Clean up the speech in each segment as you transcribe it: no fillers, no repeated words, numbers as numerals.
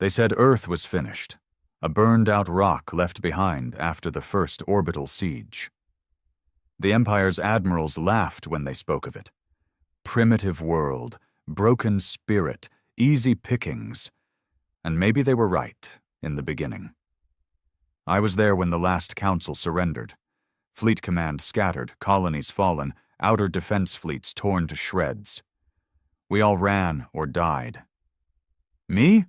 They said Earth was finished, a burned-out rock left behind after the first orbital siege. The Empire's admirals laughed when they spoke of it. Primitive world, broken spirit, easy pickings. And maybe they were right in the beginning. I was there when the last council surrendered. Fleet command scattered, colonies fallen, outer defense fleets torn to shreds. We all ran or died. Me?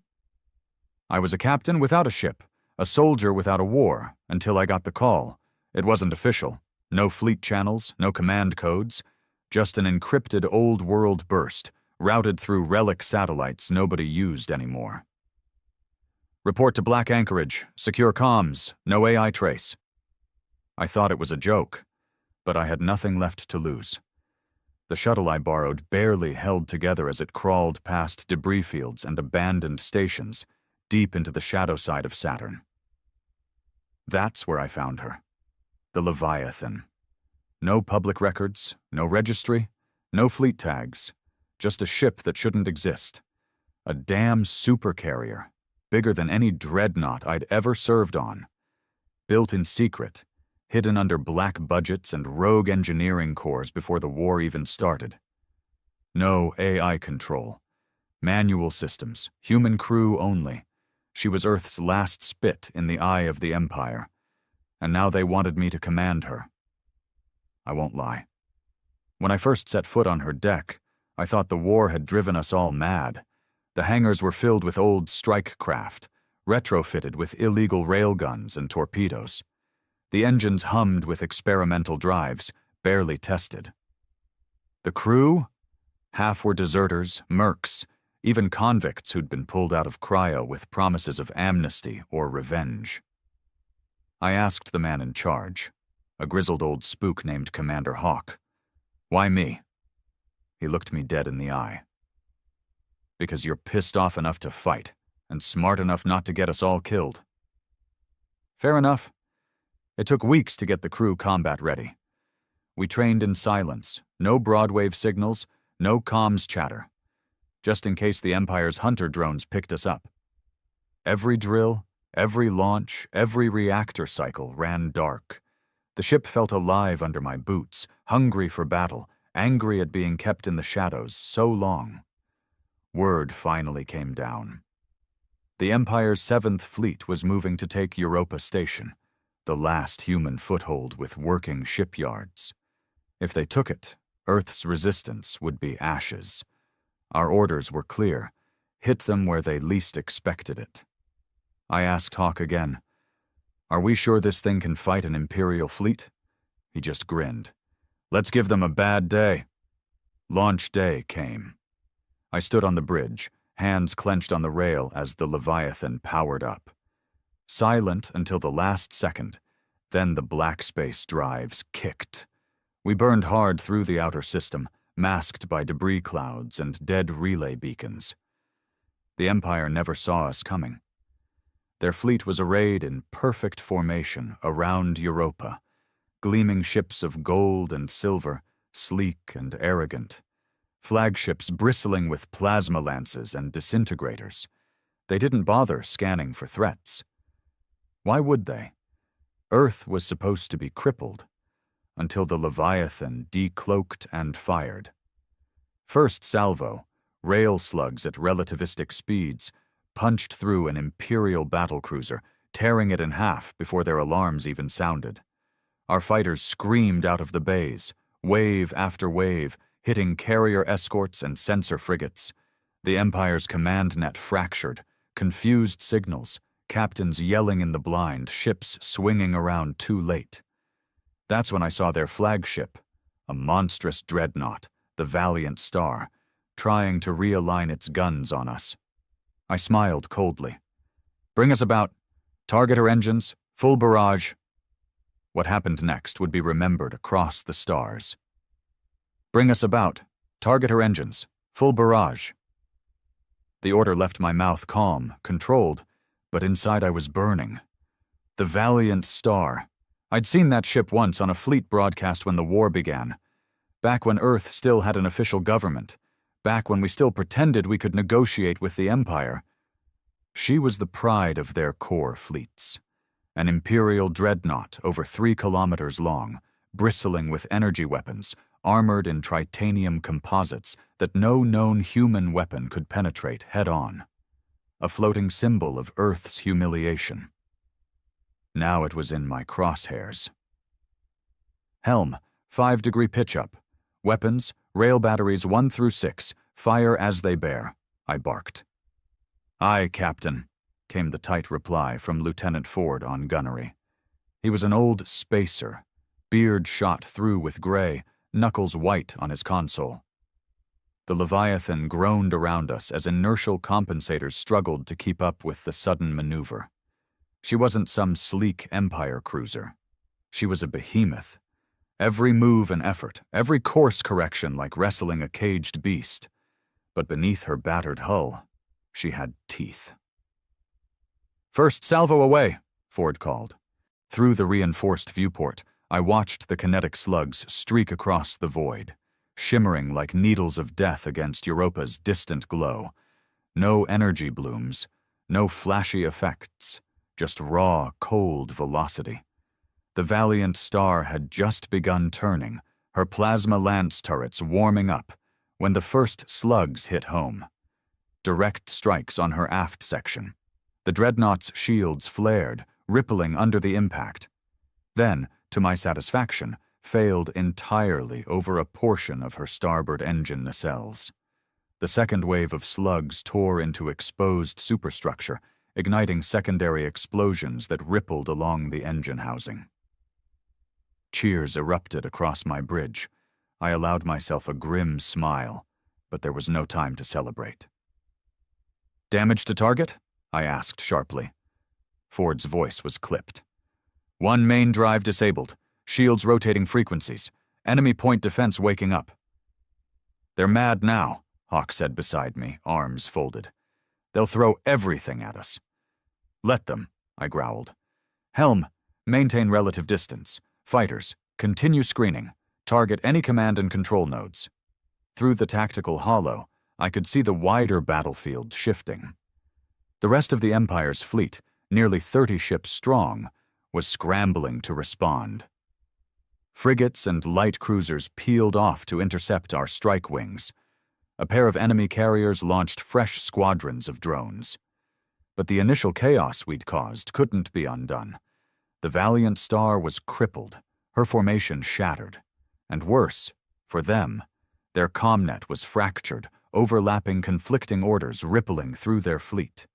I was a captain without a ship, a soldier without a war, until I got the call. It wasn't official. No fleet channels, no command codes, just an encrypted old-world burst, routed through relic satellites nobody used anymore. Report to Black Anchorage, secure comms, no AI trace. I thought it was a joke, but I had nothing left to lose. The shuttle I borrowed barely held together as it crawled past debris fields and abandoned stations, deep into the shadow side of Saturn. That's where I found her. The Leviathan. No public records, no registry, no fleet tags, just a ship that shouldn't exist. A damn supercarrier, bigger than any dreadnought I'd ever served on. Built in secret, hidden under black budgets and rogue engineering corps before the war even started. No AI control. Manual systems, human crew only. She was Earth's last spit in the eye of the Empire, and now they wanted me to command her. I won't lie. When I first set foot on her deck, I thought the war had driven us all mad. The hangars were filled with old strike craft, retrofitted with illegal railguns and torpedoes. The engines hummed with experimental drives, barely tested. The crew? Half were deserters, mercs, even convicts who'd been pulled out of cryo with promises of amnesty or revenge. I asked the man in charge, a grizzled old spook named Commander Hawk, "Why me?" He looked me dead in the eye. "Because you're pissed off enough to fight, and smart enough not to get us all killed." Fair enough. It took weeks to get the crew combat ready. We trained in silence, no broadwave signals, no comms chatter, just in case the Empire's hunter drones picked us up. Every drill, every launch, every reactor cycle ran dark. The ship felt alive under my boots, hungry for battle, angry at being kept in the shadows so long. Word finally came down. The Empire's 7th Fleet was moving to take Europa Station, the last human foothold with working shipyards. If they took it, Earth's resistance would be ashes. Our orders were clear: hit them where they least expected it. I asked Hawk again, "Are we sure this thing can fight an Imperial fleet?" He just grinned. "Let's give them a bad day." Launch day came. I stood on the bridge, hands clenched on the rail as the Leviathan powered up. Silent until the last second, then the black space drives kicked. We burned hard through the outer system, masked by debris clouds and dead relay beacons. The Empire never saw us coming. Their fleet was arrayed in perfect formation around Europa, gleaming ships of gold and silver, sleek and arrogant. Flagships bristling with plasma lances and disintegrators. They didn't bother scanning for threats. Why would they? Earth was supposed to be crippled, until the Leviathan decloaked and fired. First salvo, rail slugs at relativistic speeds, punched through an Imperial battlecruiser, tearing it in half before their alarms even sounded. Our fighters screamed out of the bays, wave after wave, hitting carrier escorts and sensor frigates. The Empire's command net fractured, confused signals, captains yelling in the blind, ships swinging around too late. That's when I saw their flagship, a monstrous dreadnought, the Valiant Star, trying to realign its guns on us. I smiled coldly. "Bring us about. Target her engines, full barrage." What happened next would be remembered across the stars. "Bring us about. Target her engines, full barrage." The order left my mouth calm, controlled, but inside I was burning. The Valiant Star. I'd seen that ship once on a fleet broadcast when the war began. Back when Earth still had an official government. Back when we still pretended we could negotiate with the Empire. She was the pride of their core fleets. An Imperial dreadnought over 3 kilometers long, bristling with energy weapons, armored in titanium composites that no known human weapon could penetrate head-on. A floating symbol of Earth's humiliation. Now it was in my crosshairs. Helm, 5-degree pitch-up. Weapons, rail batteries 1 through 6, fire as they bear, I barked. Aye, Captain, came the tight reply from Lieutenant Ford on gunnery. He was an old spacer, beard shot through with gray, knuckles white on his console. The Leviathan groaned around us as inertial compensators struggled to keep up with the sudden maneuver. She wasn't some sleek Empire cruiser. She was a behemoth. Every move an effort, every course correction like wrestling a caged beast. But beneath her battered hull, she had teeth. First salvo away, Ford called. Through the reinforced viewport, I watched the kinetic slugs streak across the void, shimmering like needles of death against Europa's distant glow. No energy blooms, no flashy effects, just raw, cold velocity. The valiant star had just begun turning, her plasma lance turrets warming up, when the first slugs hit home. Direct strikes on her aft section. The dreadnought's shields flared, rippling under the impact. Then, to my satisfaction, failed entirely over a portion of her starboard engine nacelles. The second wave of slugs tore into exposed superstructure, igniting secondary explosions that rippled along the engine housing. Cheers erupted across my bridge. I allowed myself a grim smile, but there was no time to celebrate. Damage to target? I asked sharply. Ford's voice was clipped. 1 main drive disabled. Shields rotating frequencies. Enemy point defense waking up. They're mad now, Hawk said beside me, arms folded. They'll throw everything at us. Let them, I growled. Helm, maintain relative distance. Fighters, continue screening. Target any command and control nodes. Through the tactical holo, I could see the wider battlefield shifting. The rest of the Empire's fleet, nearly 30 ships strong, was scrambling to respond. Frigates and light cruisers peeled off to intercept our strike wings. A pair of enemy carriers launched fresh squadrons of drones. But the initial chaos we'd caused couldn't be undone. The valiant star was crippled, her formation shattered. And worse, for them, their comnet was fractured, overlapping conflicting orders rippling through their fleet.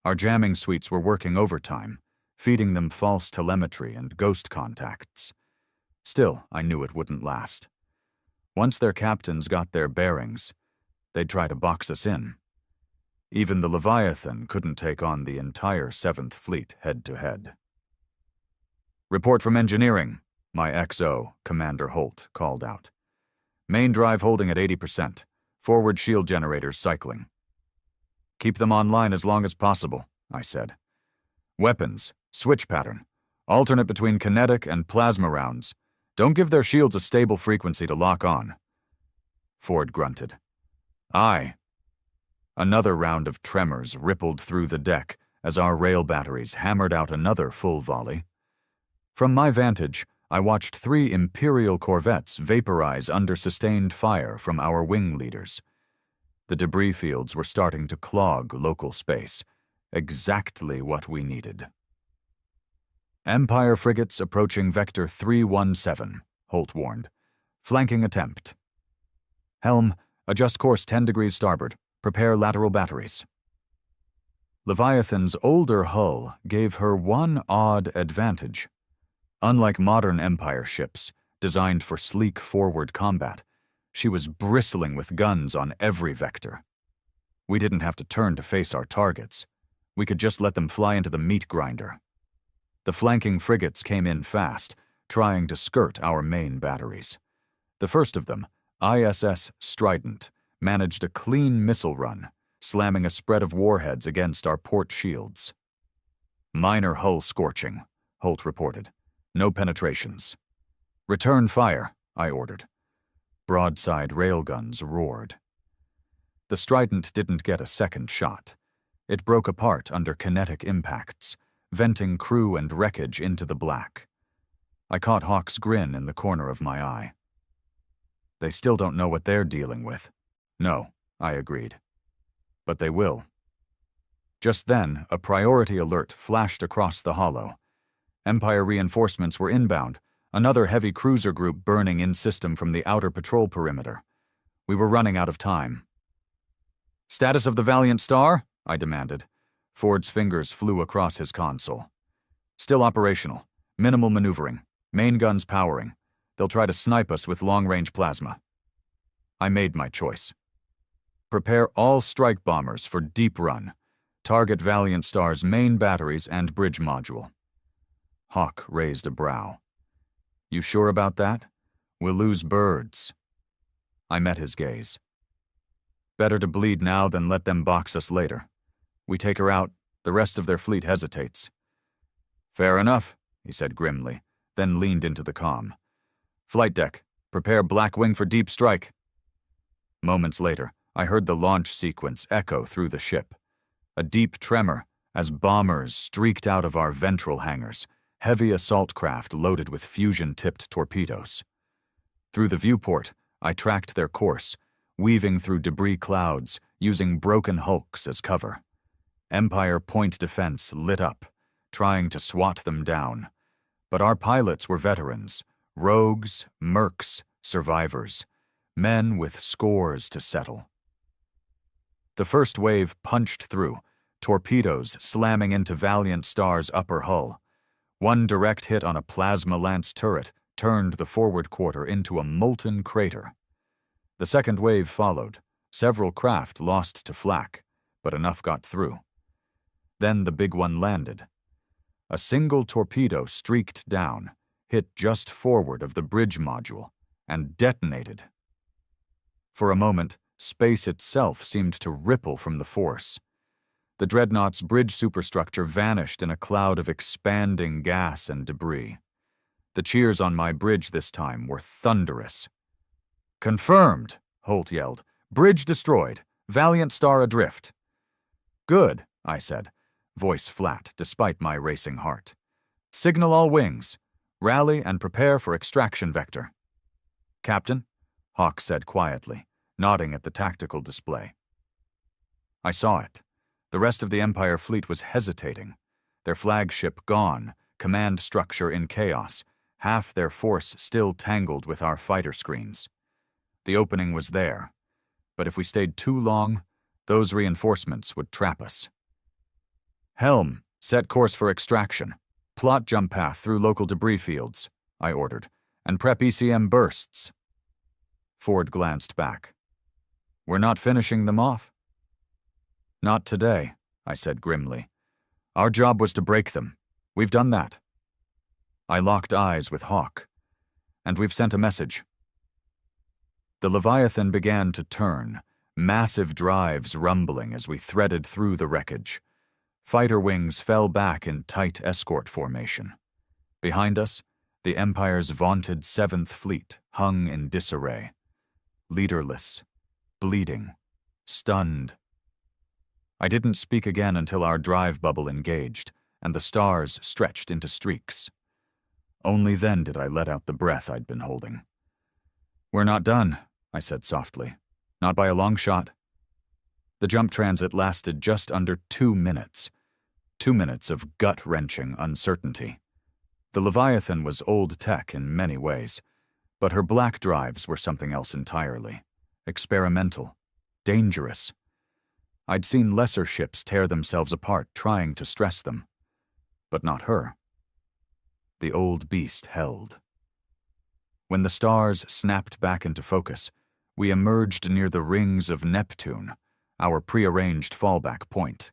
Our jamming suites were working overtime, feeding them false telemetry and ghost contacts. Still, I knew it wouldn't last. Once their captains got their bearings, they'd try to box us in. Even the Leviathan couldn't take on the entire 7th Fleet head-to-head. Report from engineering, my XO, Commander Holt, called out. Main drive holding at 80%. Forward shield generators cycling. Keep them online as long as possible, I said. Weapons, switch pattern. Alternate between kinetic and plasma rounds. Don't give their shields a stable frequency to lock on. Ford grunted. Aye. Another round of tremors rippled through the deck as our rail batteries hammered out another full volley. From my vantage, I watched 3 Imperial corvettes vaporize under sustained fire from our wing leaders. The debris fields were starting to clog local space, exactly what we needed. Empire frigates approaching Vector 317, Holt warned. Flanking attempt. Helm, adjust course 10 degrees starboard. Prepare lateral batteries. Leviathan's older hull gave her one odd advantage. Unlike modern Empire ships, designed for sleek forward combat, she was bristling with guns on every vector. We didn't have to turn to face our targets. We could just let them fly into the meat grinder. The flanking frigates came in fast, trying to skirt our main batteries. The first of them, ISS Strident, managed a clean missile run, slamming a spread of warheads against our port shields. Minor hull scorching, Holt reported. No penetrations. Return fire, I ordered. Broadside railguns roared. The Strident didn't get a second shot. It broke apart under kinetic impacts, venting crew and wreckage into the black. I caught Hawk's grin in the corner of my eye. They still don't know what they're dealing with. No, I agreed. But they will. Just then, a priority alert flashed across the hollow. Empire reinforcements were inbound, another heavy cruiser group burning in system from the outer patrol perimeter. We were running out of time. "Status of the Valiant Star?" I demanded. Ford's fingers flew across his console. "Still operational. Minimal maneuvering. Main guns powering. They'll try to snipe us with long-range plasma." I made my choice. Prepare all strike bombers for deep run. Target Valiant Star's main batteries and bridge module. Hawk raised a brow. "You sure about that? We'll lose birds." I met his gaze. "Better to bleed now than let them box us later. We take her out, the rest of their fleet hesitates." "Fair enough," he said grimly, then leaned into the comm. "Flight deck, prepare Blackwing for deep strike." Moments later, I heard the launch sequence echo through the ship. A deep tremor as bombers streaked out of our ventral hangars, heavy assault craft loaded with fusion-tipped torpedoes. Through the viewport, I tracked their course, weaving through debris clouds, using broken hulks as cover. Empire point defense lit up, trying to swat them down. But our pilots were veterans, rogues, mercs, survivors, men with scores to settle. The first wave punched through, torpedoes slamming into Valiant Star's upper hull. One direct hit on a plasma lance turret turned the forward quarter into a molten crater. The second wave followed, several craft lost to flak, but enough got through. Then the big one landed. A single torpedo streaked down, hit just forward of the bridge module, and detonated. For a moment, space itself seemed to ripple from the force. The dreadnought's bridge superstructure vanished in a cloud of expanding gas and debris. The cheers on my bridge this time were thunderous. "Confirmed," Holt yelled. "Bridge destroyed. Valiant Star adrift." "Good," I said, voice flat despite my racing heart. "Signal all wings. Rally and prepare for extraction vector." "Captain," Hawk said quietly, nodding at the tactical display. I saw it. The rest of the Empire fleet was hesitating. Their flagship gone, command structure in chaos, half their force still tangled with our fighter screens. The opening was there, but if we stayed too long, those reinforcements would trap us. "Helm, set course for extraction. Plot jump path through local debris fields," I ordered, "and prep ECM bursts." Ford glanced back. "We're not finishing them off?" "Not today," I said grimly. "Our job was to break them. We've done that." I locked eyes with Hawk. "And we've sent a message." The Leviathan began to turn, massive drives rumbling as we threaded through the wreckage. Fighter wings fell back in tight escort formation. Behind us, the Empire's vaunted 7th Fleet hung in disarray. Leaderless, bleeding, stunned. I didn't speak again until our drive bubble engaged, and the stars stretched into streaks. Only then did I let out the breath I'd been holding. "We're not done," I said softly. "Not by a long shot." The jump transit lasted just under 2 minutes. 2 minutes of gut-wrenching uncertainty. The Leviathan was old tech in many ways, but her black drives were something else entirely. Experimental. Dangerous. I'd seen lesser ships tear themselves apart trying to stress them. But not her. The old beast held. When the stars snapped back into focus, we emerged near the rings of Neptune, our prearranged fallback point.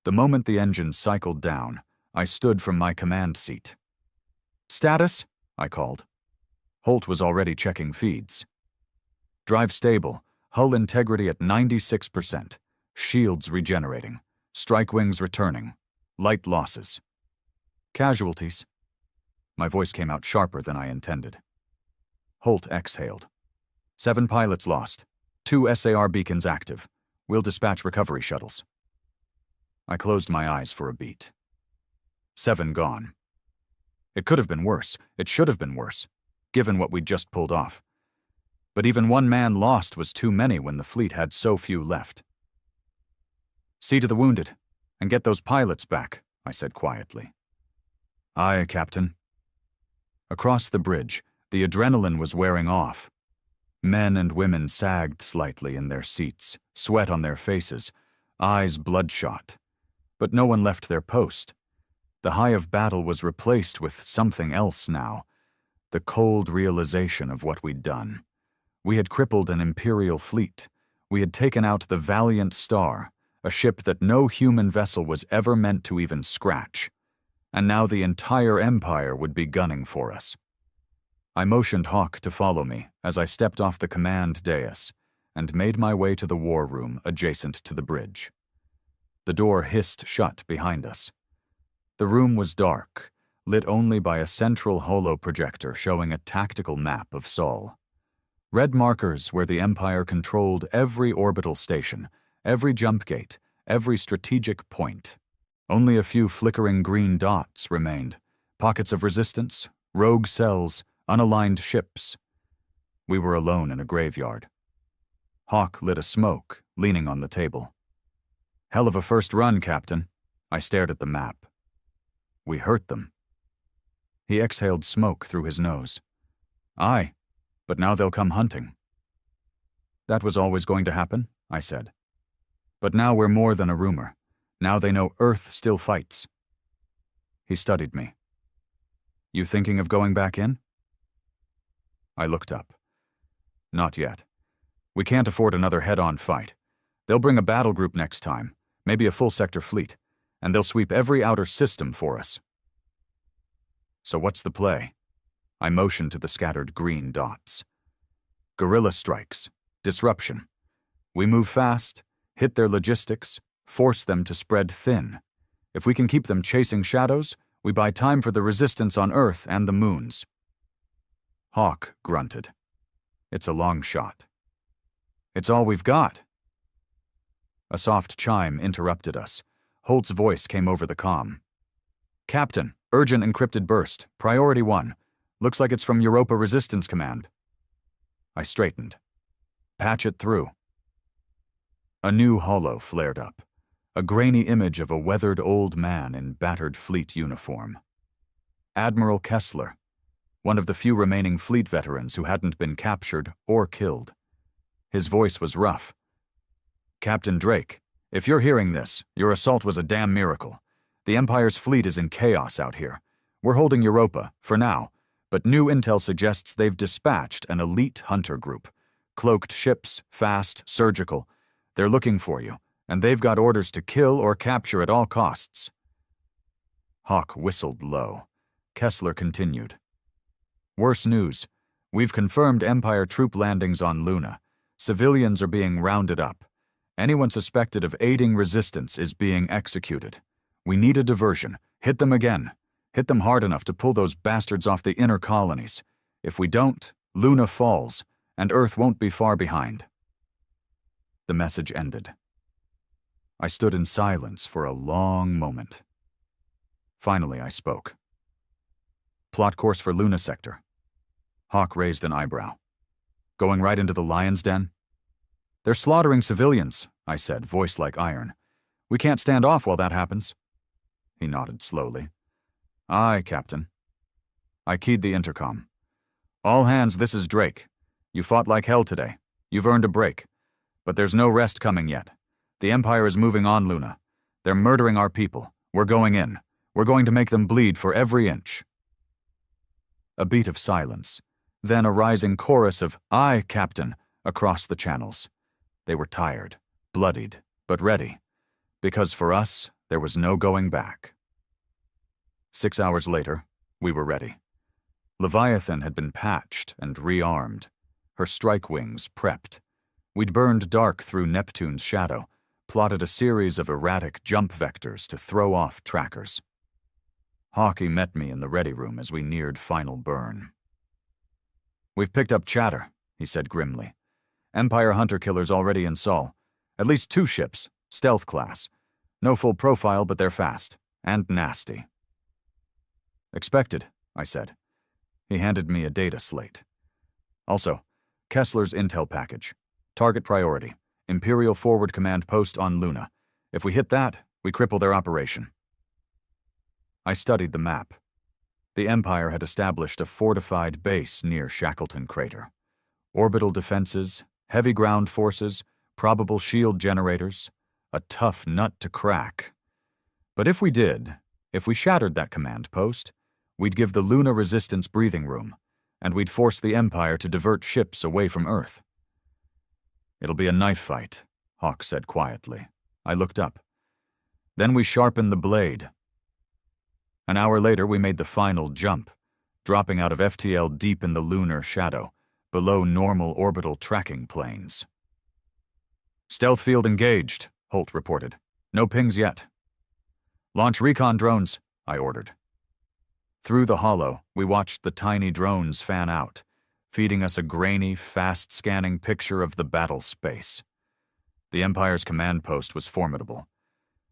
The moment the engine cycled down, I stood from my command seat. "Status?" I called. Holt was already checking feeds. "Drive stable. Hull integrity at 96%. Shields regenerating. Strike wings returning. Light losses." "Casualties?" My voice came out sharper than I intended. Holt exhaled. 7 pilots lost. 2 SAR beacons active. We'll dispatch recovery shuttles." I closed my eyes for a beat. 7 gone. It could have been worse. It should have been worse, given what we'd just pulled off. But even 1 man lost was too many when the fleet had so few left. See to the wounded, and get those pilots back, I said quietly. Aye, Captain. Across the bridge, the adrenaline was wearing off. Men and women sagged slightly in their seats, sweat on their faces, eyes bloodshot. But no one left their post. The high of battle was replaced with something else now, the cold realization of what we'd done. We had crippled an Imperial fleet. We had taken out the Valiant Star, a ship that no human vessel was ever meant to even scratch. And now the entire Empire would be gunning for us. I motioned Hawk to follow me as I stepped off the command dais and made my way to the war room adjacent to the bridge. The door hissed shut behind us. The room was dark, lit only by a central holo-projector showing a tactical map of Sol. Red markers where the Empire controlled every orbital station, every jump gate, every strategic point. Only a few flickering green dots remained, pockets of resistance, rogue cells, unaligned ships. We were alone in a graveyard. Hawk lit a smoke, leaning on the table. Hell of a first run, Captain. I stared at the map. We hurt them. He exhaled smoke through his nose. Aye, but now they'll come hunting. That was always going to happen, I said. But now we're more than a rumor. Now they know Earth still fights. He studied me. You thinking of going back in? I looked up. Not yet. We can't afford another head-on fight. They'll bring a battle group next time, maybe a full-sector fleet, and they'll sweep every outer system for us. So what's the play? I motioned to the scattered green dots. Guerrilla strikes. Disruption. We move fast, hit their logistics, force them to spread thin. If we can keep them chasing shadows, we buy time for the resistance on Earth and the moons. Hawk grunted. It's a long shot. It's all we've got. A soft chime interrupted us. Holt's voice came over the comm. Captain, urgent encrypted burst, priority 1. Looks like it's from Europa Resistance Command. I straightened. Patch it through. A new holo flared up. A grainy image of a weathered old man in battered fleet uniform. Admiral Kessler, one of the few remaining fleet veterans who hadn't been captured or killed. His voice was rough. Captain Drake, if you're hearing this, your assault was a damn miracle. The Empire's fleet is in chaos out here. We're holding Europa, for now, but new intel suggests they've dispatched an elite hunter group. Cloaked ships, fast, surgical. They're looking for you, and they've got orders to kill or capture at all costs. Hawk whistled low. Kessler continued. Worse news. We've confirmed Empire troop landings on Luna. Civilians are being rounded up. Anyone suspected of aiding resistance is being executed. We need a diversion. Hit them again. Hit them hard enough to pull those bastards off the inner colonies. If we don't, Luna falls, and Earth won't be far behind. The message ended. I stood in silence for a long moment. Finally, I spoke. Plot course for Luna Sector. Hawk raised an eyebrow. Going right into the lion's den? They're slaughtering civilians, I said, voice like iron. We can't stand off while that happens. He nodded slowly. Aye, Captain. I keyed the intercom. All hands, this is Drake. You fought like hell today. You've earned a break. But there's no rest coming yet. The Empire is moving on, Luna. They're murdering our people. We're going in. We're going to make them bleed for every inch. A beat of silence, then a rising chorus of, Aye, Captain, across the channels. They were tired, bloodied, but ready. Because for us, there was no going back. 6 hours later, we were ready. Leviathan had been patched and rearmed. Her strike wings prepped. We'd burned dark through Neptune's shadow, plotted a series of erratic jump vectors to throw off trackers. Hawkeye met me in the ready room as we neared final burn. We've picked up chatter, he said grimly. Empire hunter killers already in Sol. At least 2 ships, stealth class. No full profile, but they're fast. And nasty. Expected, I said. He handed me a data slate. Also, Kessler's intel package. Target priority. Imperial Forward Command Post on Luna. If we hit that, we cripple their operation. I studied the map. The Empire had established a fortified base near Shackleton Crater. Orbital defenses, heavy ground forces, probable shield generators. A tough nut to crack. But if we shattered that command post, we'd give the Luna resistance breathing room, and we'd force the Empire to divert ships away from Earth. It'll be a knife fight, Hawk said quietly. I looked up. Then we sharpened the blade. An hour later, we made the final jump, dropping out of FTL deep in the lunar shadow, below normal orbital tracking planes. Stealth field engaged, Holt reported. No pings yet. Launch recon drones, I ordered. Through the hollow, we watched the tiny drones fan out, feeding us a grainy, fast-scanning picture of the battle space. The Empire's command post was formidable.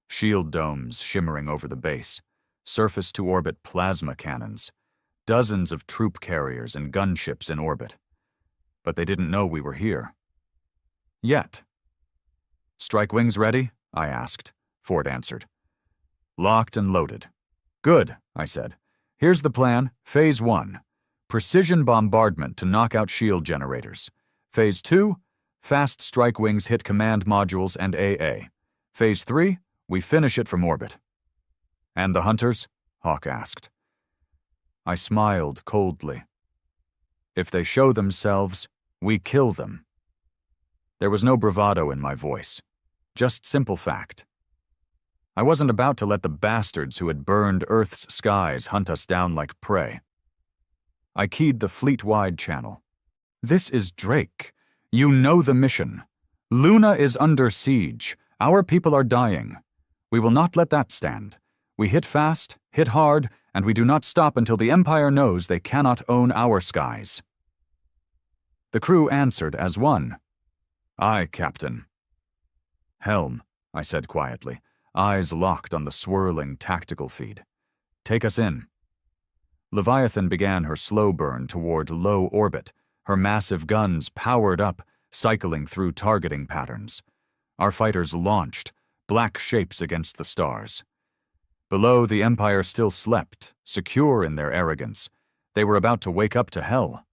Shield domes shimmering over the base, surface-to-orbit plasma cannons, dozens of troop carriers and gunships in orbit. But they didn't know we were here. Yet. Strike wings ready? I asked. Ford answered. Locked and loaded. Good, I said. Here's the plan. Phase 1. Precision bombardment to knock out shield generators. Phase 2. Fast strike wings hit command modules and AA. Phase 3. We finish it from orbit. And the hunters? Hawk asked. I smiled coldly. If they show themselves, we kill them. There was no bravado in my voice. Just simple fact. I wasn't about to let the bastards who had burned Earth's skies hunt us down like prey. I keyed the fleet-wide channel. This is Drake. You know the mission. Luna is under siege. Our people are dying. We will not let that stand. We hit fast, hit hard, and we do not stop until the Empire knows they cannot own our skies. The crew answered as one. Aye, Captain. Helm, I said quietly, eyes locked on the swirling tactical feed. Take us in. Leviathan began her slow burn toward low orbit, her massive guns powered up, cycling through targeting patterns. Our fighters launched, black shapes against the stars. Below, the Empire still slept, secure in their arrogance. They were about to wake up to hell.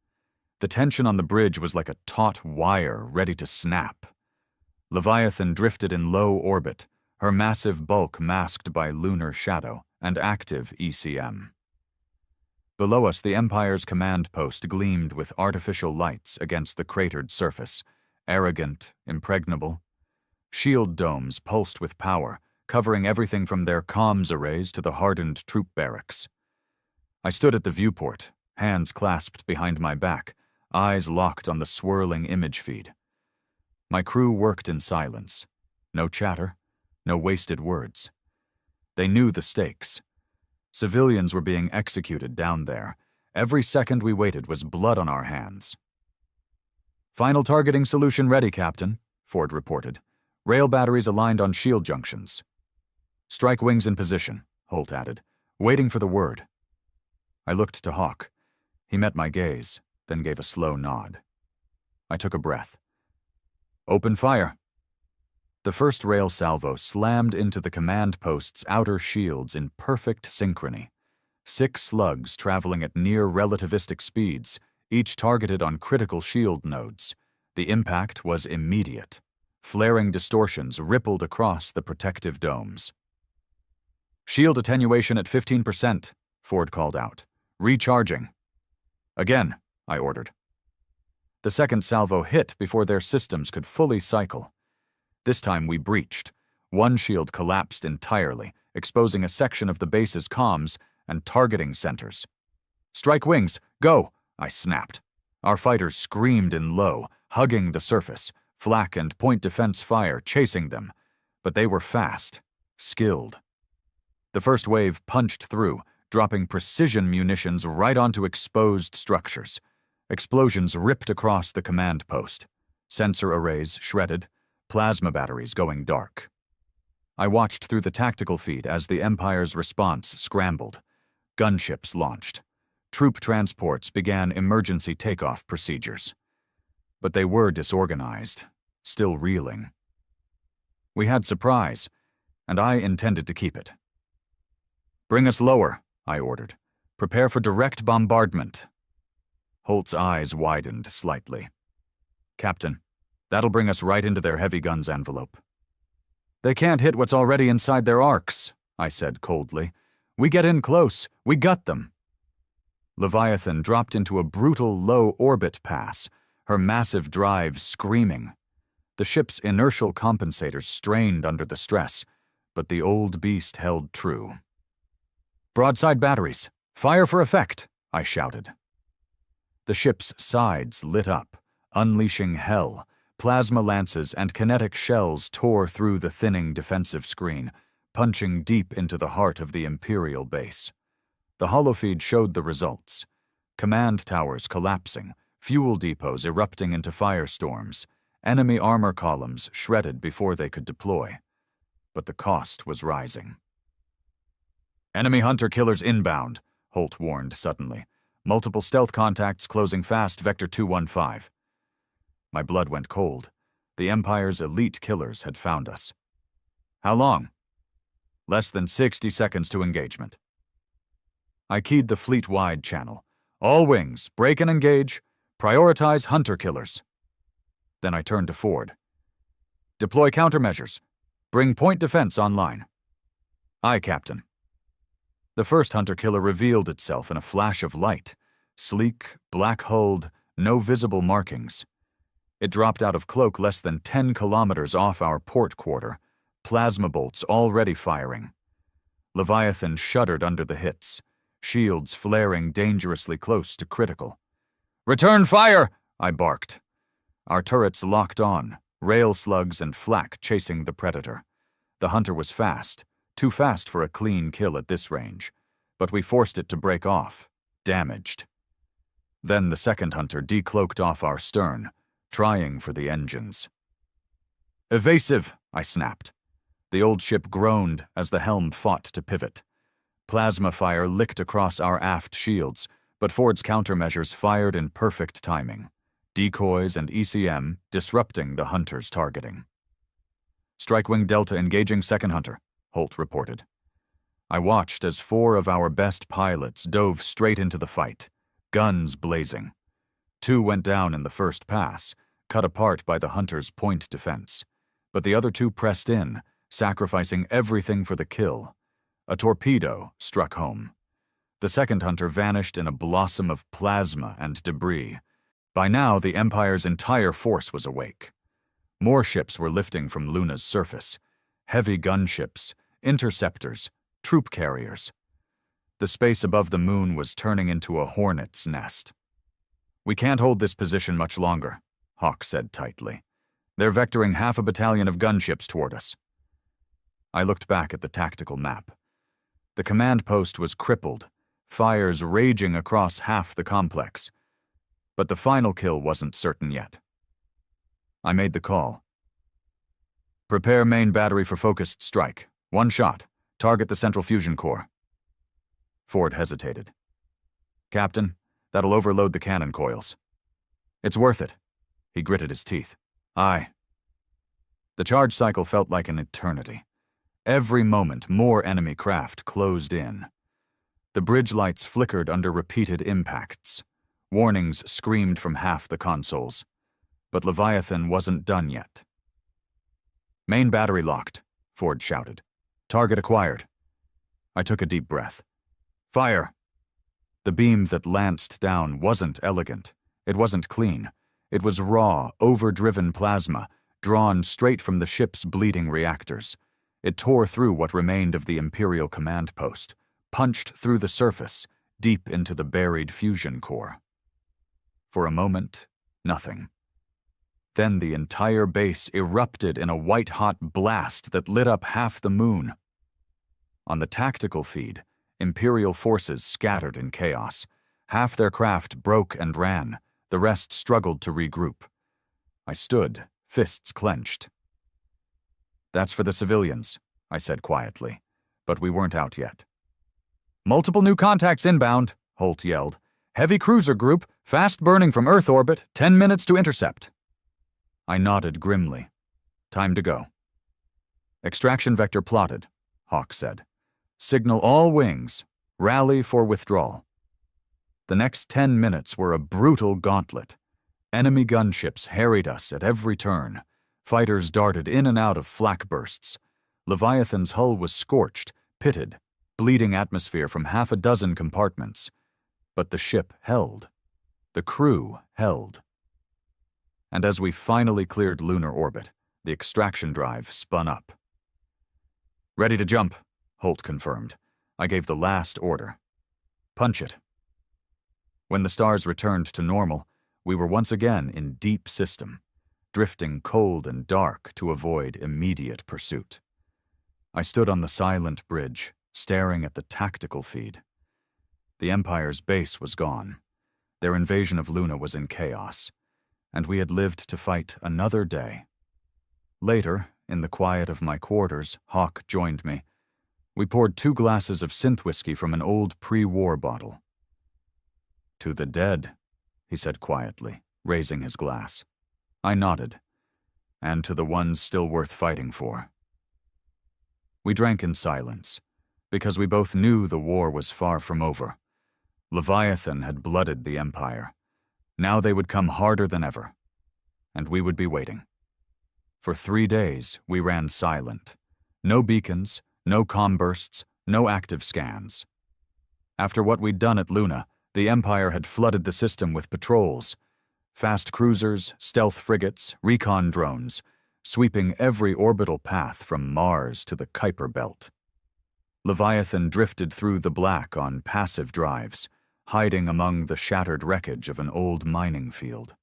The tension on the bridge was like a taut wire ready to snap. Leviathan drifted in low orbit, her massive bulk masked by lunar shadow and active ECM. Below us, the Empire's command post gleamed with artificial lights against the cratered surface, arrogant, impregnable. Shield domes pulsed with power, covering everything from their comms arrays to the hardened troop barracks. I stood at the viewport, hands clasped behind my back, eyes locked on the swirling image feed. My crew worked in silence. No chatter, no wasted words. They knew the stakes. Civilians were being executed down there. Every second we waited was blood on our hands. Final targeting solution ready, Captain, Ford reported. Rail batteries aligned on shield junctions. Strike wings in position, Holt added, waiting for the word. I looked to Hawk. He met my gaze, then gave a slow nod. I took a breath. Open fire. The first rail salvo slammed into the command post's outer shields in perfect synchrony. 6 slugs traveling at near relativistic speeds, each targeted on critical shield nodes. The impact was immediate. Flaring distortions rippled across the protective domes. Shield attenuation at 15%, Ford called out. Recharging. Again, I ordered. The second salvo hit before their systems could fully cycle. This time we breached. One shield collapsed entirely, exposing a section of the base's comms and targeting centers. Strike wings, go, I snapped. Our fighters screamed in low, hugging the surface, flak and point defense fire chasing them. But they were fast, skilled. The first wave punched through, dropping precision munitions right onto exposed structures. Explosions ripped across the command post. Sensor arrays shredded, plasma batteries going dark. I watched through the tactical feed as the Empire's response scrambled. Gunships launched. Troop transports began emergency takeoff procedures. But they were disorganized, still reeling. We had surprise, and I intended to keep it. "Bring us lower," I ordered. "Prepare for direct bombardment." Holt's eyes widened slightly. "Captain, that'll bring us right into their heavy guns envelope." "They can't hit what's already inside their arcs," I said coldly. "We get in close. We gut them." Leviathan dropped into a brutal low-orbit pass, her massive drive screaming. The ship's inertial compensators strained under the stress, but the old beast held true. "Broadside batteries, fire for effect," I shouted. The ship's sides lit up, unleashing hell. Plasma lances and kinetic shells tore through the thinning defensive screen, punching deep into the heart of the Imperial base. The holofeed showed the results. Command towers collapsing, fuel depots erupting into firestorms, enemy armor columns shredded before they could deploy. But the cost was rising. "Enemy hunter-killers inbound," Holt warned suddenly. "Multiple stealth contacts closing fast, Vector 215. My blood went cold. The Empire's elite killers had found us. "How long?" "Less than 60 seconds to engagement." I keyed the fleet-wide channel. "All wings, break and engage. Prioritize hunter-killers." Then I turned to Ford. "Deploy countermeasures. Bring point defense online." "Aye, Captain." The first hunter-killer revealed itself in a flash of light. Sleek, black-hulled, no visible markings. It dropped out of cloak less than 10 kilometers off our port quarter, plasma bolts already firing. Leviathan shuddered under the hits, shields flaring dangerously close to critical. "Return fire!" I barked. Our turrets locked on, rail slugs and flak chasing the predator. The hunter was fast, too fast for a clean kill at this range, but we forced it to break off, damaged. Then the second hunter decloaked off our stern, trying for the engines. "Evasive," I snapped. The old ship groaned as the helm fought to pivot. Plasma fire licked across our aft shields, but Ford's countermeasures fired in perfect timing. Decoys and ECM disrupting the hunter's targeting. "Strike Wing Delta engaging second hunter," Holt reported. I watched as 4 of our best pilots dove straight into the fight, guns blazing. 2 went down in the first pass, cut apart by the hunter's point defense, but the other 2 pressed in, sacrificing everything for the kill. A torpedo struck home. The second hunter vanished in a blossom of plasma and debris. By now, the Empire's entire force was awake. More ships were lifting from Luna's surface. Heavy gunships, interceptors, troop carriers. The space above the moon was turning into a hornet's nest. "We can't hold this position much longer," Hawk said tightly. "They're vectoring half a battalion of gunships toward us." I looked back at the tactical map. The command post was crippled, fires raging across half the complex. But the final kill wasn't certain yet. I made the call. "Prepare main battery for focused strike. 1 shot. Target the central fusion core." Ford hesitated. "Captain, that'll overload the cannon coils." "It's worth it." He gritted his teeth. "Aye." The charge cycle felt like an eternity. Every moment, more enemy craft closed in. The bridge lights flickered under repeated impacts. Warnings screamed from half the consoles. But Leviathan wasn't done yet. "Main battery locked," Ford shouted. "Target acquired." I took a deep breath. "Fire!" The beam that lanced down wasn't elegant. It wasn't clean. It was raw, overdriven plasma, drawn straight from the ship's bleeding reactors. It tore through what remained of the Imperial command post, punched through the surface, deep into the buried fusion core. For a moment, nothing. Then the entire base erupted in a white-hot blast that lit up half the moon. On the tactical feed, Imperial forces scattered in chaos. Half their craft broke and ran. The rest struggled to regroup. I stood, fists clenched. "That's for the civilians," I said quietly, but we weren't out yet. Multiple new contacts inbound, Holt yelled. Heavy cruiser group, fast burning from Earth orbit, 10 minutes to intercept. I nodded grimly. Time to go. Extraction vector plotted, Hawk said. Signal all wings. Rally for withdrawal. The next 10 minutes were a brutal gauntlet. Enemy gunships harried us at every turn. Fighters darted in and out of flak bursts. Leviathan's hull was scorched, pitted, bleeding atmosphere from half a dozen compartments. But the ship held. The crew held. And as we finally cleared lunar orbit, the extraction drive spun up. Ready to jump, Holt confirmed. I gave the last order. Punch it. When the stars returned to normal, we were once again in deep system, drifting cold and dark to avoid immediate pursuit. I stood on the silent bridge, staring at the tactical feed. The Empire's base was gone. Their invasion of Luna was in chaos, and we had lived to fight another day. Later, in the quiet of my quarters, Hawk joined me. We poured 2 glasses of synth whiskey from an old pre-war bottle. To the dead, he said quietly, raising his glass. I nodded. And to the ones still worth fighting for. We drank in silence, because we both knew the war was far from over. Leviathan had blooded the Empire. Now they would come harder than ever. And we would be waiting. For 3 days, we ran silent. No beacons, no comm bursts, no active scans. After what we'd done at Luna, the Empire had flooded the system with patrols. Fast cruisers, stealth frigates, recon drones, sweeping every orbital path from Mars to the Kuiper Belt. Leviathan drifted through the black on passive drives, hiding among the shattered wreckage of an old mining field.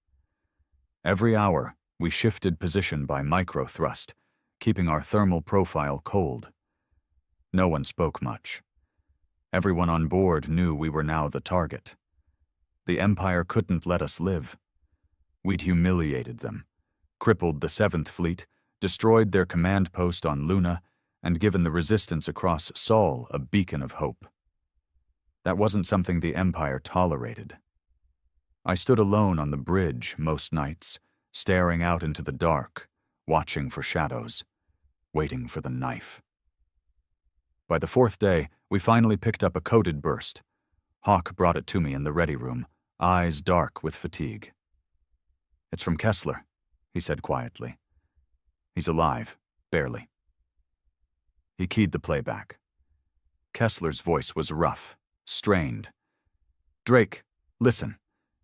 Every hour, we shifted position by micro-thrust, keeping our thermal profile cold. No one spoke much. Everyone on board knew we were now the target. The Empire couldn't let us live. We'd humiliated them, crippled the 7th Fleet, destroyed their command post on Luna, and given the resistance across Sol a beacon of hope. That wasn't something the Empire tolerated. I stood alone on the bridge most nights, staring out into the dark, watching for shadows, waiting for the knife. By the 4th day, we finally picked up a coded burst. Hawk brought it to me in the ready room, eyes dark with fatigue. It's from Kessler, he said quietly. He's alive, barely. He keyed the playback. Kessler's voice was rough, strained. Drake, listen.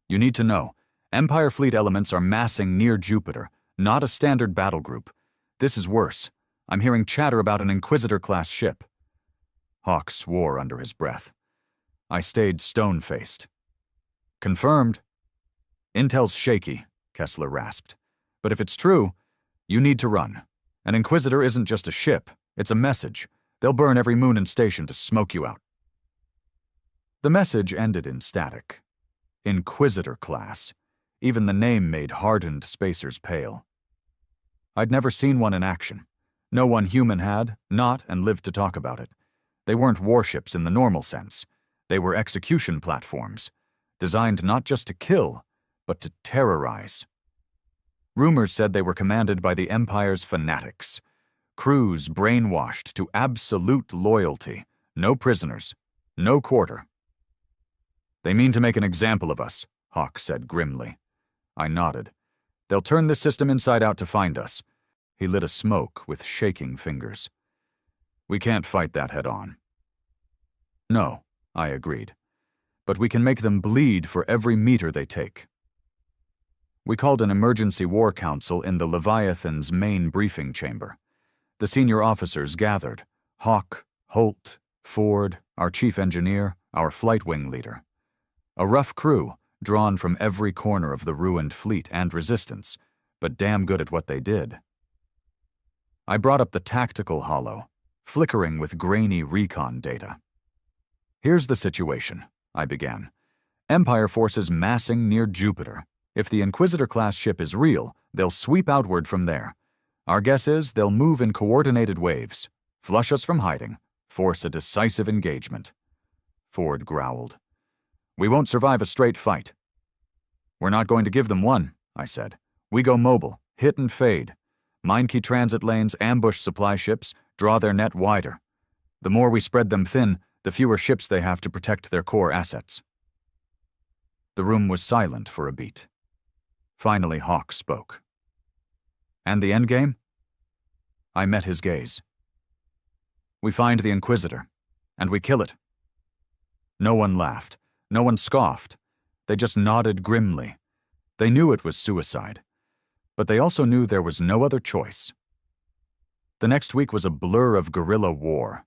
You need to know. Empire fleet elements are massing near Jupiter, not a standard battle group. This is worse. I'm hearing chatter about an Inquisitor-class ship. Hawk swore under his breath. I stayed stone-faced. Confirmed. Intel's shaky, Kessler rasped. But if it's true, you need to run. An Inquisitor isn't just a ship, it's a message. They'll burn every moon and station to smoke you out. The message ended in static. Inquisitor class. Even the name made hardened spacers pale. I'd never seen one in action. No one human had, not, and lived to talk about it. They weren't warships in the normal sense. They were execution platforms, designed not just to kill, but to terrorize. Rumors said they were commanded by the Empire's fanatics, crews brainwashed to absolute loyalty, no prisoners, no quarter. They mean to make an example of us, Hawk said grimly. I nodded. They'll turn this system inside out to find us. He lit a smoke with shaking fingers. We can't fight that head on. No, I agreed. But we can make them bleed for every meter they take. We called an emergency war council in the Leviathan's main briefing chamber. The senior officers gathered. Hawk, Holt, Ford, our chief engineer, our flight wing leader. A rough crew, drawn from every corner of the ruined fleet and resistance, but damn good at what they did. I brought up the tactical holo, flickering with grainy recon data. Here's the situation, I began. Empire forces massing near Jupiter. If the Inquisitor-class ship is real, they'll sweep outward from there. Our guess is they'll move in coordinated waves. Flush us from hiding. Force a decisive engagement. Ford growled. We won't survive a straight fight. We're not going to give them one, I said. We go mobile, hit and fade. Mine key transit lanes, ambush supply ships, draw their net wider. The more we spread them thin, the fewer ships they have to protect their core assets. The room was silent for a beat. Finally, Hawk spoke. And the endgame? I met his gaze. We find the Inquisitor, and we kill it. No one laughed. No one scoffed. They just nodded grimly. They knew it was suicide, but they also knew there was no other choice. The next week was a blur of guerrilla war.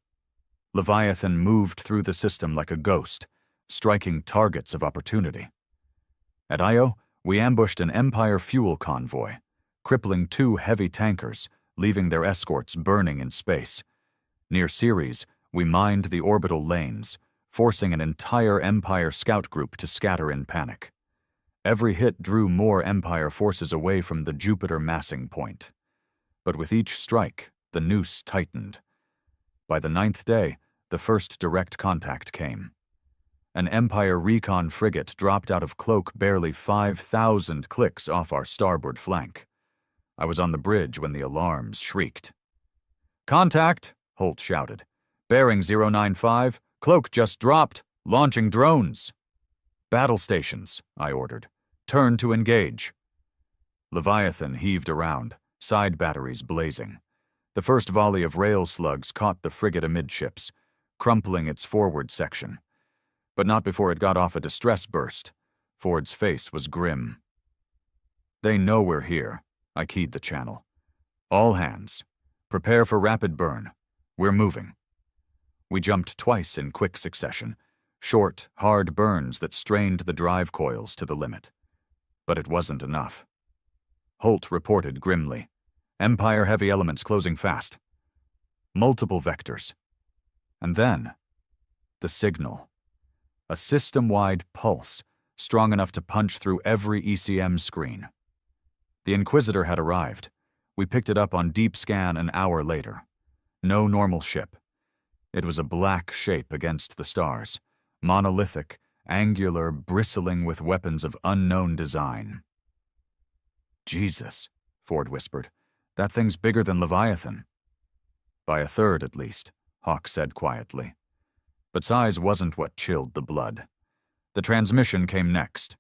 Leviathan moved through the system like a ghost, striking targets of opportunity. At Io, we ambushed an Empire fuel convoy, crippling 2 heavy tankers, leaving their escorts burning in space. Near Ceres, we mined the orbital lanes, forcing an entire Empire scout group to scatter in panic. Every hit drew more Empire forces away from the Jupiter massing point. But with each strike, the noose tightened. By the 9th day, the first direct contact came. An Empire recon frigate dropped out of cloak barely 5,000 clicks off our starboard flank. I was on the bridge when the alarms shrieked. Contact, Holt shouted. Bearing 095, cloak just dropped, launching drones. Battle stations, I ordered. Turn to engage. Leviathan heaved around, side batteries blazing. The first volley of rail slugs caught the frigate amidships, crumpling its forward section. But not before it got off a distress burst. Ford's face was grim. They know we're here, I keyed the channel. All hands. Prepare for rapid burn. We're moving. We jumped twice in quick succession, short, hard burns that strained the drive coils to the limit. But it wasn't enough. Holt reported grimly. Empire heavy elements closing fast. Multiple vectors. And then, the signal. A system-wide pulse, strong enough to punch through every ECM screen. The Inquisitor had arrived. We picked it up on deep scan an hour later. No normal ship. It was a black shape against the stars, monolithic, angular, bristling with weapons of unknown design. Jesus, Ford whispered. That thing's bigger than Leviathan. By a third, at least, Hawk said quietly. But size wasn't what chilled the blood. The transmission came next.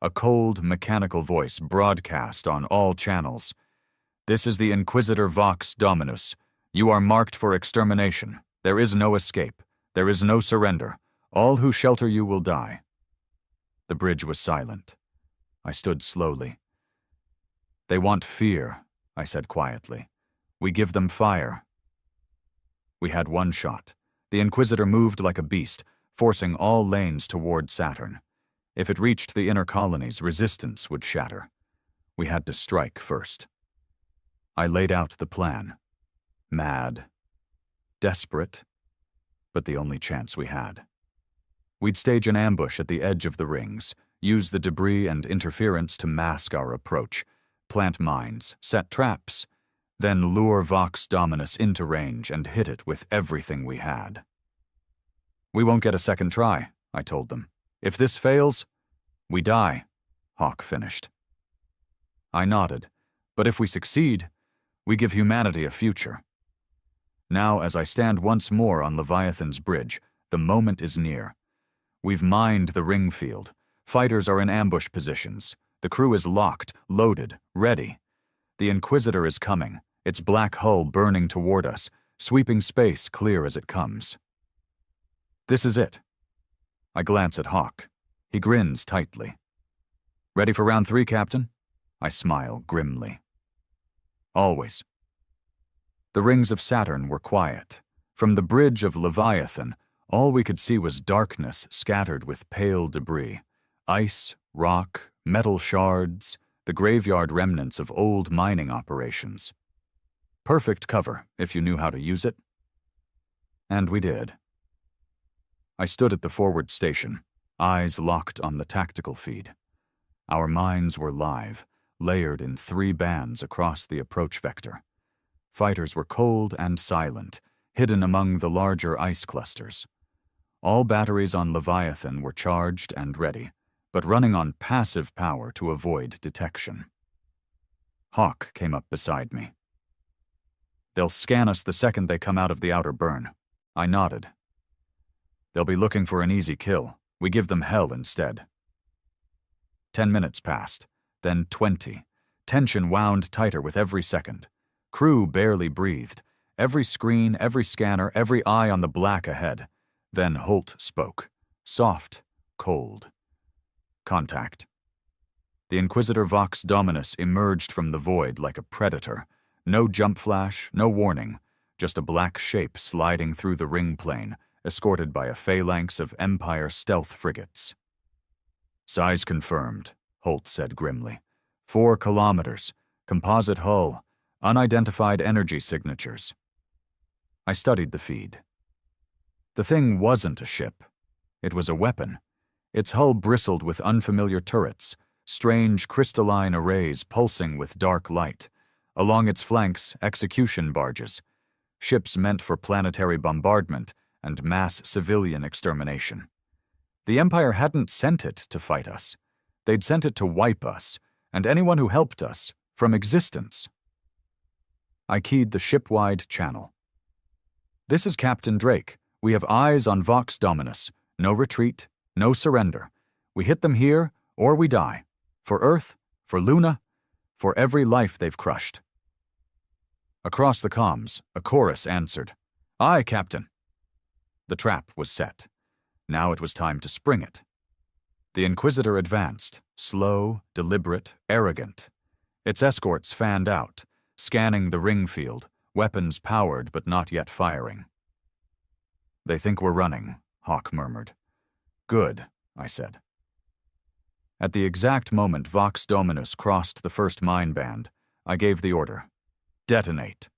A cold, mechanical voice broadcast on all channels. This is the Inquisitor Vox Dominus. You are marked for extermination. There is no escape. There is no surrender. All who shelter you will die. The bridge was silent. I stood slowly. They want fear, I said quietly. We give them fire. We had one shot. The Inquisitor moved like a beast, forcing all lanes toward Saturn. If it reached the inner colonies, resistance would shatter. We had to strike first. I laid out the plan. Mad. Desperate. But the only chance we had. We'd stage an ambush at the edge of the rings, use the debris and interference to mask our approach, plant mines, set traps, then lure Vox Dominus into range and hit it with everything we had. We won't get a second try, I told them. If this fails, we die, Hawk finished. I nodded, but if we succeed, we give humanity a future. Now, as I stand once more on Leviathan's bridge, the moment is near. We've mined the ring field. Fighters are in ambush positions. The crew is locked, loaded, ready. The Inquisitor is coming, its black hull burning toward us, sweeping space clear as it comes. This is it. I glance at Hawk. He grins tightly. Ready for round 3, Captain? I smile grimly. Always. The rings of Saturn were quiet. From the bridge of Leviathan, all we could see was darkness scattered with pale debris. Ice, rock, metal shards, the graveyard remnants of old mining operations. Perfect cover, if you knew how to use it. And we did. I stood at the forward station, eyes locked on the tactical feed. Our minds were live, layered in 3 bands across the approach vector. Fighters were cold and silent, hidden among the larger ice clusters. All batteries on Leviathan were charged and ready, but running on passive power to avoid detection. Hawk came up beside me. "They'll scan us the second they come out of the outer burn." I nodded. "They'll be looking for an easy kill. We give them hell instead." 10 minutes passed, then 20. Tension wound tighter with every second. Crew barely breathed. Every screen, every scanner, every eye on the black ahead. Then Holt spoke. Soft, cold. "Contact." The Inquisitor Vox Dominus emerged from the void like a predator. No jump flash, no warning, just a black shape sliding through the ring plane, escorted by a phalanx of Empire stealth frigates. "Size confirmed," Holt said grimly. 4 kilometers, composite hull, unidentified energy signatures. I studied the feed. The thing wasn't a ship. It was a weapon. Its hull bristled with unfamiliar turrets, strange crystalline arrays pulsing with dark light. Along its flanks, execution barges, ships meant for planetary bombardment and mass civilian extermination. The Empire hadn't sent it to fight us. They'd sent it to wipe us, and anyone who helped us, from existence. I keyed the ship-wide channel. "This is Captain Drake. We have eyes on Vox Dominus. No retreat, no surrender. We hit them here, or we die. For Earth, for Luna, for every life they've crushed." Across the comms, a chorus answered. "Aye, Captain." The trap was set. Now it was time to spring it. The Inquisitor advanced, slow, deliberate, arrogant. Its escorts fanned out, scanning the ring field, weapons powered but not yet firing. "They think we're running," Hawk murmured. "Good," I said. At the exact moment Vox Dominus crossed the first mine band, I gave the order. "Detonate."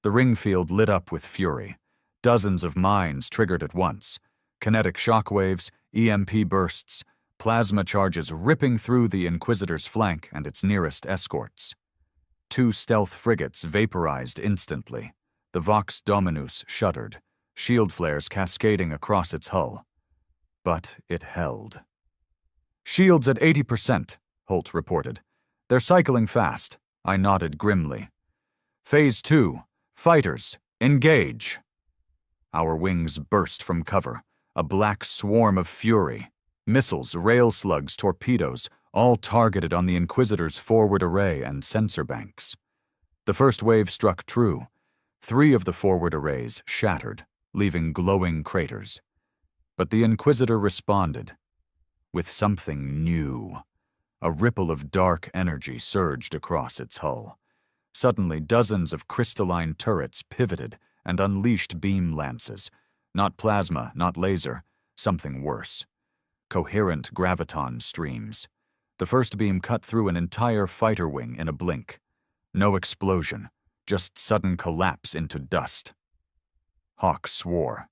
The ring field lit up with fury. Dozens of mines triggered at once. Kinetic shockwaves, EMP bursts, plasma charges ripping through the Inquisitor's flank and its nearest escorts. 2 stealth frigates vaporized instantly. The Vox Dominus shuddered, shield flares cascading across its hull. But it held. "Shields at 80%, Holt reported. "They're cycling fast." I nodded grimly. "Phase 2. Fighters, engage." Our wings burst from cover, a black swarm of fury. Missiles, rail slugs, torpedoes, all targeted on the Inquisitor's forward array and sensor banks. The first wave struck true. 3 of the forward arrays shattered, leaving glowing craters. But the Inquisitor responded with something new. A ripple of dark energy surged across its hull. Suddenly, dozens of crystalline turrets pivoted and unleashed beam lances. Not plasma, not laser, something worse. Coherent graviton streams. The first beam cut through an entire fighter wing in a blink. No explosion, just sudden collapse into dust. Hawk swore.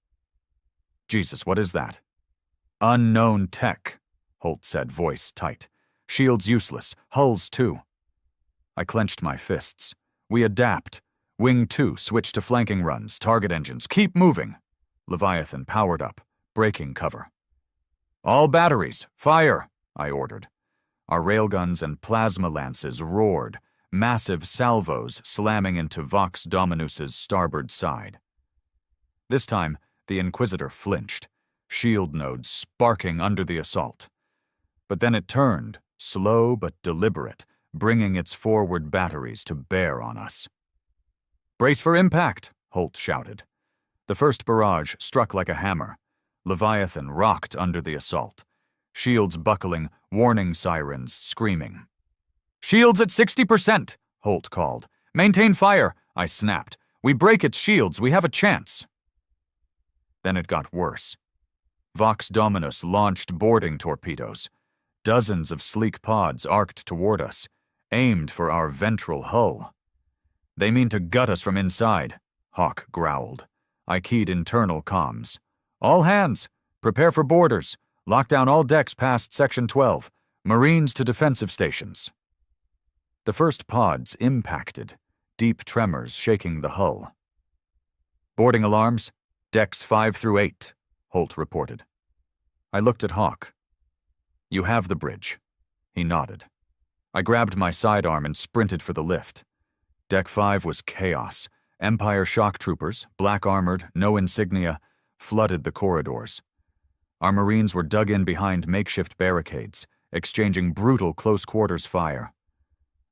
"Jesus, what is that?" "Unknown tech," Holt said, voice tight. "Shields useless, hulls too." I clenched my fists. "We adapt. Wing 2, switch to flanking runs, target engines, keep moving." Leviathan powered up, breaking cover. "All batteries, fire," I ordered. Our railguns and plasma lances roared, massive salvos slamming into Vox Dominus's starboard side. This time, the Inquisitor flinched, shield nodes sparking under the assault. But then it turned, slow but deliberate, bringing its forward batteries to bear on us. "Brace for impact," Holt shouted. The first barrage struck like a hammer. Leviathan rocked under the assault. Shields buckling, warning sirens screaming. "Shields at 60%, Holt called. "Maintain fire," I snapped. "We break its shields, we have a chance." Then it got worse. Vox Dominus launched boarding torpedoes. Dozens of sleek pods arced toward us, aimed for our ventral hull. "They mean to gut us from inside," Hawk growled. I keyed internal comms. "All hands, prepare for boarders. Lock down all decks past Section 12. Marines to defensive stations." The first pods impacted, deep tremors shaking the hull. Boarding alarms? Decks 5 through 8, Holt reported. I looked at Hawk. You have the bridge. He nodded. I grabbed my sidearm and sprinted for the lift. Deck 5 was chaos. Empire shock troopers, black-armored, no insignia, flooded the corridors. Our Marines were dug in behind makeshift barricades, exchanging brutal close-quarters fire.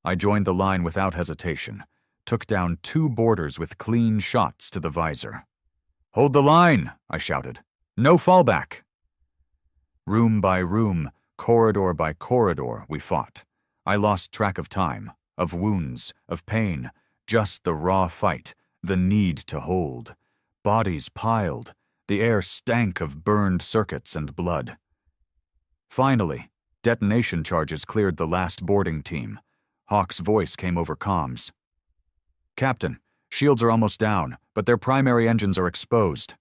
I joined the line without hesitation, took down 2 boarders with clean shots to the visor. "Hold the line," I shouted. "No fallback." Room by room, corridor by corridor, we fought. I lost track of time, of wounds, of pain, just the raw fight, the need to hold. Bodies piled, the air stank of burned circuits and blood. Finally, detonation charges cleared the last boarding team. Hawk's voice came over comms. "Captain, shields are almost down, but their primary engines are exposed."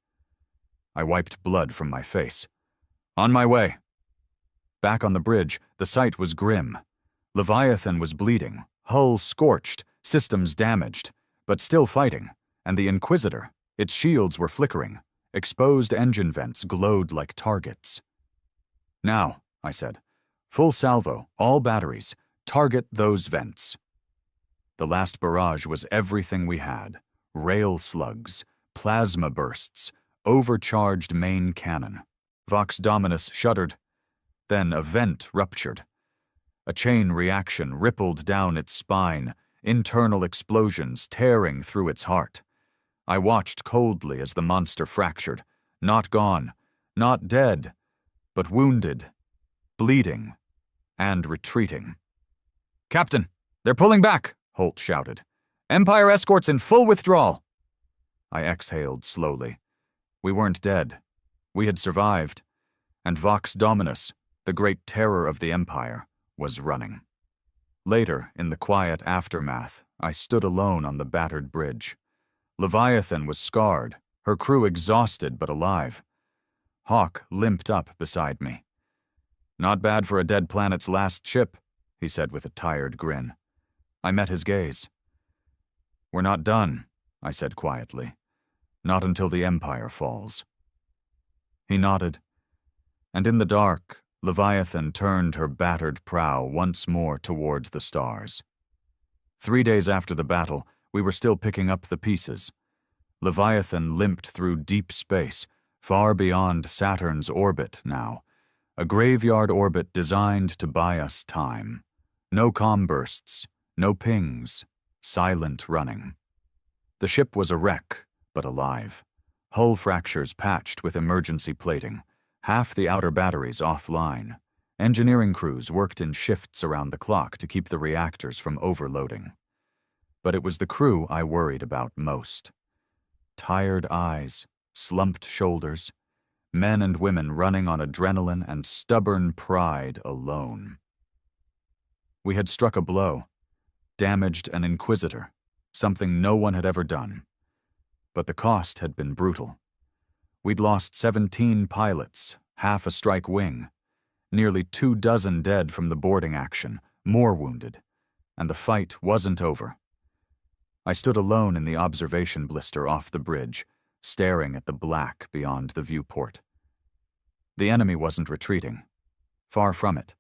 I wiped blood from my face. "On my way." Back on the bridge, the sight was grim. Leviathan was bleeding, hull scorched, systems damaged, but still fighting, and the Inquisitor, its shields were flickering. Exposed engine vents glowed like targets. "Now," I said, "full salvo, all batteries, target those vents." The last barrage was everything we had: rail slugs, plasma bursts, overcharged main cannon. Vox Dominus shuddered. Then a vent ruptured. A chain reaction rippled down its spine, internal explosions tearing through its heart. I watched coldly as the monster fractured, not gone, not dead, but wounded, bleeding, and retreating. "Captain, they're pulling back," Holt shouted. "Empire escorts in full withdrawal." I exhaled slowly. We weren't dead. We had survived, and Vox Dominus, the great terror of the Empire, was running. Later, in the quiet aftermath, I stood alone on the battered bridge. Leviathan was scarred, her crew exhausted but alive. Hawk limped up beside me. "Not bad for a dead planet's last ship," he said with a tired grin. I met his gaze. "We're not done," I said quietly. "Not until the Empire falls." He nodded, and in the dark, Leviathan turned her battered prow once more towards the stars. 3 days after the battle, we were still picking up the pieces. Leviathan limped through deep space, far beyond Saturn's orbit now, a graveyard orbit designed to buy us time. No comm bursts, no pings, silent running. The ship was a wreck, but alive. Hull fractures patched with emergency plating, half the outer batteries offline. Engineering crews worked in shifts around the clock to keep the reactors from overloading. But it was the crew I worried about most. Tired eyes, slumped shoulders, men and women running on adrenaline and stubborn pride alone. We had struck a blow, damaged an Inquisitor, something no one had ever done. But the cost had been brutal. We'd lost 17 pilots, half a strike wing, nearly 24 dead from the boarding action, more wounded, and the fight wasn't over. I stood alone in the observation blister off the bridge, staring at the black beyond the viewport. The enemy wasn't retreating. Far from it.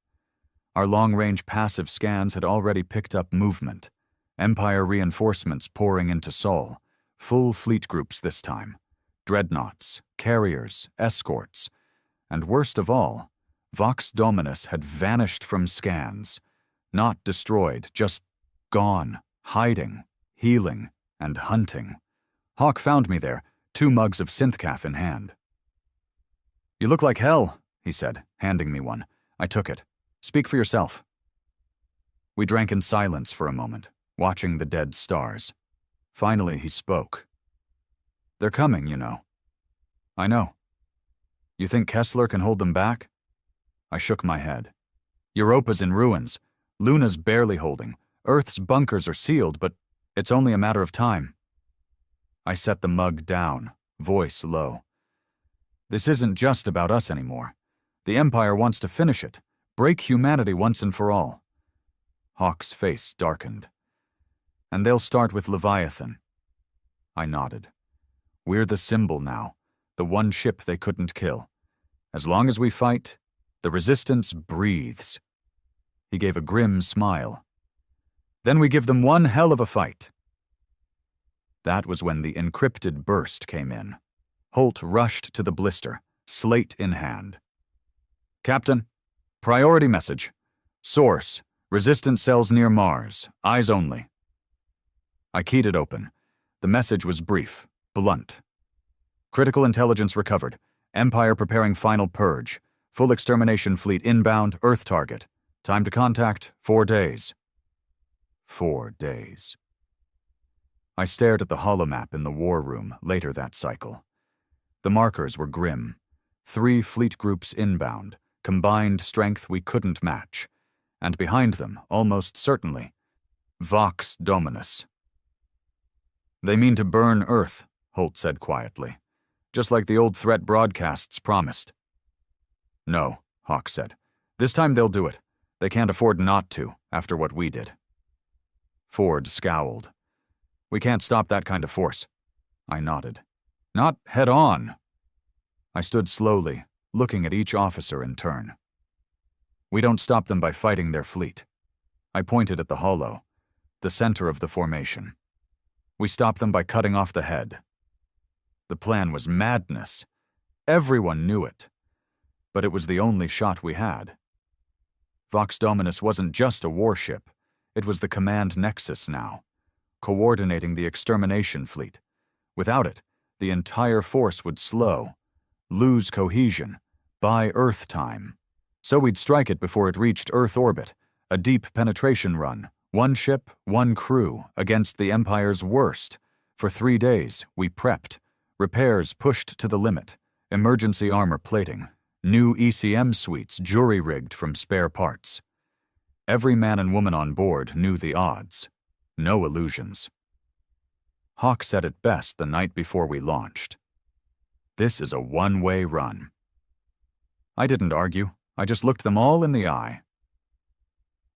Our long-range passive scans had already picked up movement. Empire reinforcements pouring into Sol, full fleet groups this time. Dreadnoughts, carriers, escorts, and worst of all, Vox Dominus had vanished from scans. Not destroyed, just gone, hiding, healing, and hunting. Hawk found me there, 2 mugs of synthcaf in hand. "You look like hell," he said, handing me one. I took it. "Speak for yourself." We drank in silence for a moment, watching the dead stars. Finally, he spoke. "They're coming, you know." "I know." "You think Kessler can hold them back?" I shook my head. "Europa's in ruins. Luna's barely holding. Earth's bunkers are sealed, but it's only a matter of time." I set the mug down, voice low. "This isn't just about us anymore. The Empire wants to finish it, break humanity once and for all." Hawk's face darkened. "And they'll start with Leviathan." I nodded. We're the symbol now, the one ship they couldn't kill. As long as we fight, the Resistance breathes." He gave a grim smile. "Then we give them one hell of a fight." That was when the encrypted burst came in. Holt rushed to the blister, slate in hand. "Captain, priority message. Source, Resistance cells near Mars, eyes only." I keyed it open. The message was brief, blunt. "Critical intelligence recovered. Empire preparing final purge. Full extermination fleet inbound, Earth target. Time to contact, 4 days." 4 days. I stared at the holomap in the war room later that cycle. The markers were grim. 3 fleet groups inbound, combined strength we couldn't match. And behind them, almost certainly, Vox Dominus. "They mean to burn Earth," Holt said quietly, "just like the old threat broadcasts promised." "No," Hawk said. "This time they'll do it. They can't afford not to, after what we did." Ford scowled. "We can't stop that kind of force." I nodded. "Not head on." I stood slowly, looking at each officer in turn. "We don't stop them by fighting their fleet." I pointed at the holo, the center of the formation. "We stop them by cutting off the head." The plan was madness. Everyone knew it. But it was the only shot we had. Vox Dominus wasn't just a warship. It was the command nexus now, coordinating the extermination fleet. Without it, the entire force would slow, lose cohesion, buy Earth time. So we'd strike it before it reached Earth orbit, a deep penetration run, 1 ship, 1 crew, against the Empire's worst. For 3 days, we prepped. Repairs pushed to the limit, emergency armor plating, new ECM suites jury-rigged from spare parts. Every man and woman on board knew the odds. No illusions. Hawk said it best the night before we launched. "This is a one-way run." I didn't argue. I just looked them all in the eye.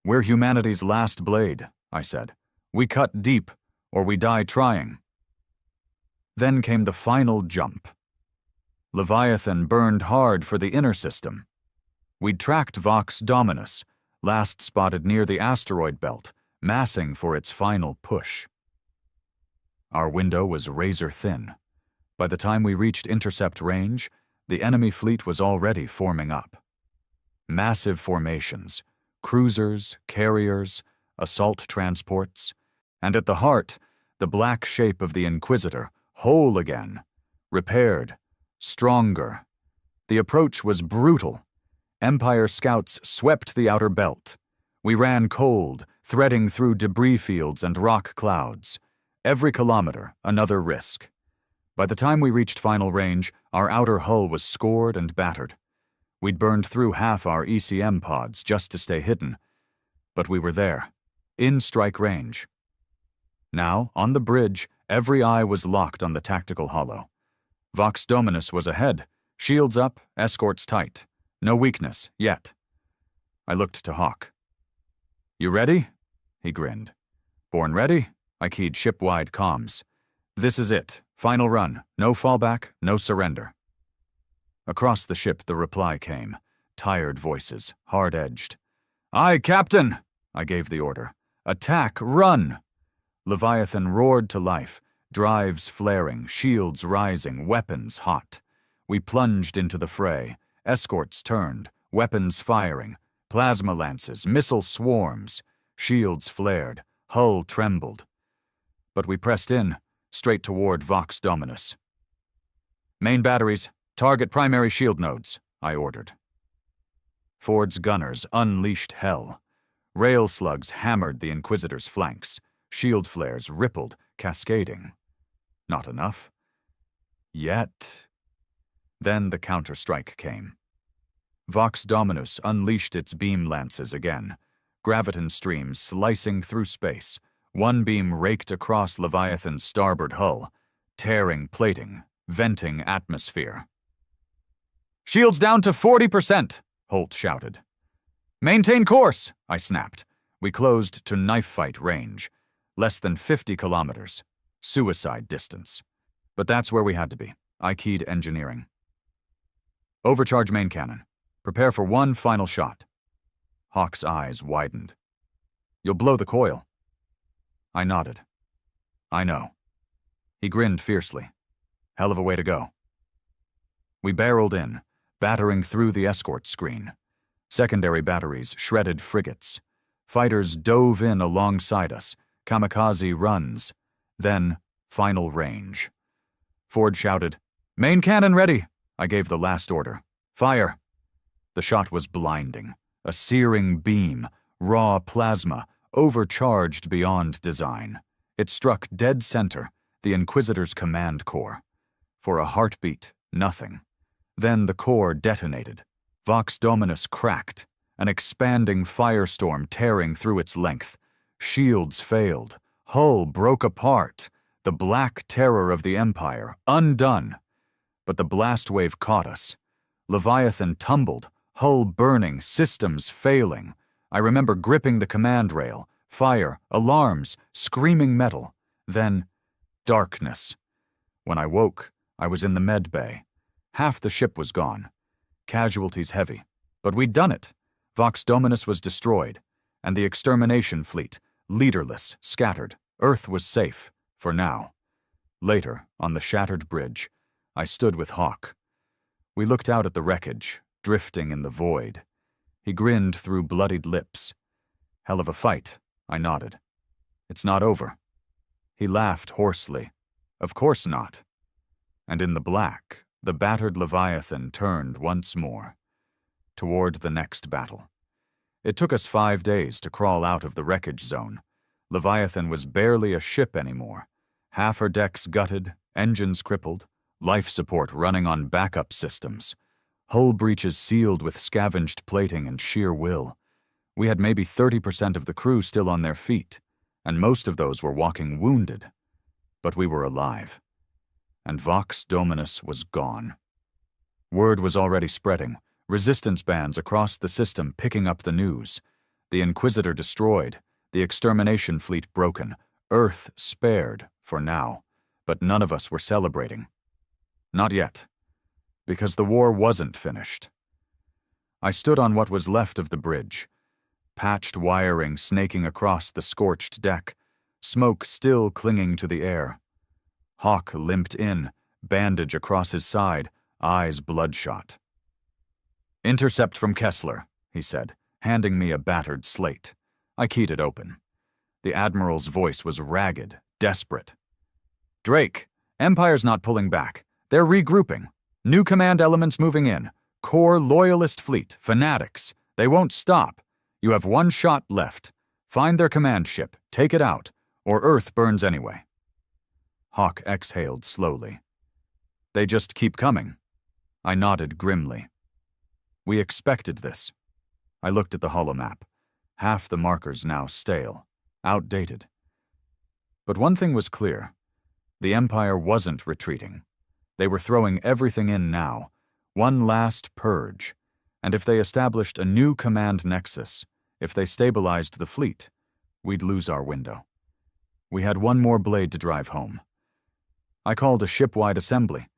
"We're humanity's last blade," I said. "We cut deep, or we die trying." Then came the final jump. Leviathan burned hard for the inner system. We'd tracked Vox Dominus, last spotted near the asteroid belt, massing for its final push. Our window was razor thin. By the time we reached intercept range, the enemy fleet was already forming up. Massive formations, cruisers, carriers, assault transports, and at the heart, the black shape of the Inquisitor, whole again, repaired, stronger. The approach was brutal. Empire scouts swept the outer belt. We ran cold, threading through debris fields and rock clouds. Every kilometer, another risk. By the time we reached final range, our outer hull was scored and battered. We'd burned through half our ECM pods just to stay hidden. But we were there, in strike range. Now, on the bridge, every eye was locked on the tactical holo. Vox Dominus was ahead, shields up, escorts tight. No weakness, yet. I looked to Hawk. "You ready?" He grinned. "Born ready?" I keyed ship-wide comms. "This is it. Final run. No fallback, no surrender." Across the ship the reply came. Tired voices, hard-edged. "Aye, Captain!" I gave the order. "Attack, run!" Leviathan roared to life, drives flaring, shields rising, weapons hot. We plunged into the fray. Escorts turned, weapons firing, plasma lances, missile swarms. Shields flared, hull trembled. But we pressed in, straight toward Vox Dominus. "Main batteries, target primary shield nodes," I ordered. Ford's gunners unleashed hell. Rail slugs hammered the Inquisitor's flanks. Shield flares rippled, cascading. Not enough. Yet. Then the counterstrike came. Vox Dominus unleashed its beam lances again, graviton streams slicing through space. One beam raked across Leviathan's starboard hull, tearing plating, venting atmosphere. "Shields down to 40%, Holt shouted. "Maintain course," I snapped. We closed to knife fight range, less than 50 kilometers, suicide distance. But that's where we had to be. I keyed engineering. Overcharge main cannon. Prepare for one final shot. Hawk's eyes widened. You'll blow the coil. I nodded. I know. He grinned fiercely. Hell of a way to go. We barreled in, battering through the escort screen. Secondary batteries shredded frigates. Fighters dove in alongside us, kamikaze runs. Then, final range. Ford shouted, "Main cannon ready!" I gave the last order. Fire! The shot was blinding. A searing beam, raw plasma, overcharged beyond design. It struck dead center, the Inquisitor's command core. For a heartbeat, nothing. Then the core detonated. Vox Dominus cracked, an expanding firestorm tearing through its length. Shields failed. Hull broke apart. The black terror of the Empire, undone. But the blast wave caught us. Leviathan tumbled, hull burning, systems failing. I remember gripping the command rail, fire, alarms, screaming metal. Then, darkness. When I woke, I was in the med bay. Half the ship was gone. Casualties heavy. But we'd done it. Vox Dominus was destroyed, and the extermination fleet, leaderless, scattered. Earth was safe, for now. Later, on the shattered bridge, I stood with Hawk. We looked out at the wreckage, drifting in the void. He grinned through bloodied lips. Hell of a fight, I nodded. It's not over. He laughed hoarsely. Of course not. And in the black, the battered Leviathan turned once more, toward the next battle. It took us 5 days to crawl out of the wreckage zone. Leviathan was barely a ship anymore. Half her decks gutted, engines crippled, life support running on backup systems. Hull breaches sealed with scavenged plating and sheer will. We had maybe 30% of the crew still on their feet, and most of those were walking wounded. But we were alive. And Vox Dominus was gone. Word was already spreading, resistance bands across the system picking up the news. The Inquisitor destroyed, the extermination fleet broken, Earth spared, for now, but none of us were celebrating. Not yet, because the war wasn't finished. I stood on what was left of the bridge, patched wiring snaking across the scorched deck, smoke still clinging to the air. Hawk limped in, bandage across his side, eyes bloodshot. "Intercept from Kessler," he said, handing me a battered slate. I keyed it open. The Admiral's voice was ragged, desperate. "Drake, Empire's not pulling back. They're regrouping. New command elements moving in. Core loyalist fleet, fanatics. They won't stop. You have one shot left. Find their command ship, take it out, or Earth burns anyway." Hawk exhaled slowly. "They just keep coming." I nodded grimly. We expected this. I looked at the holomap. Half the markers now stale, outdated. But one thing was clear. The Empire wasn't retreating. They were throwing everything in now, one last purge. And if they established a new command nexus, if they stabilized the fleet, we'd lose our window. We had one more blade to drive home. I called a ship-wide assembly.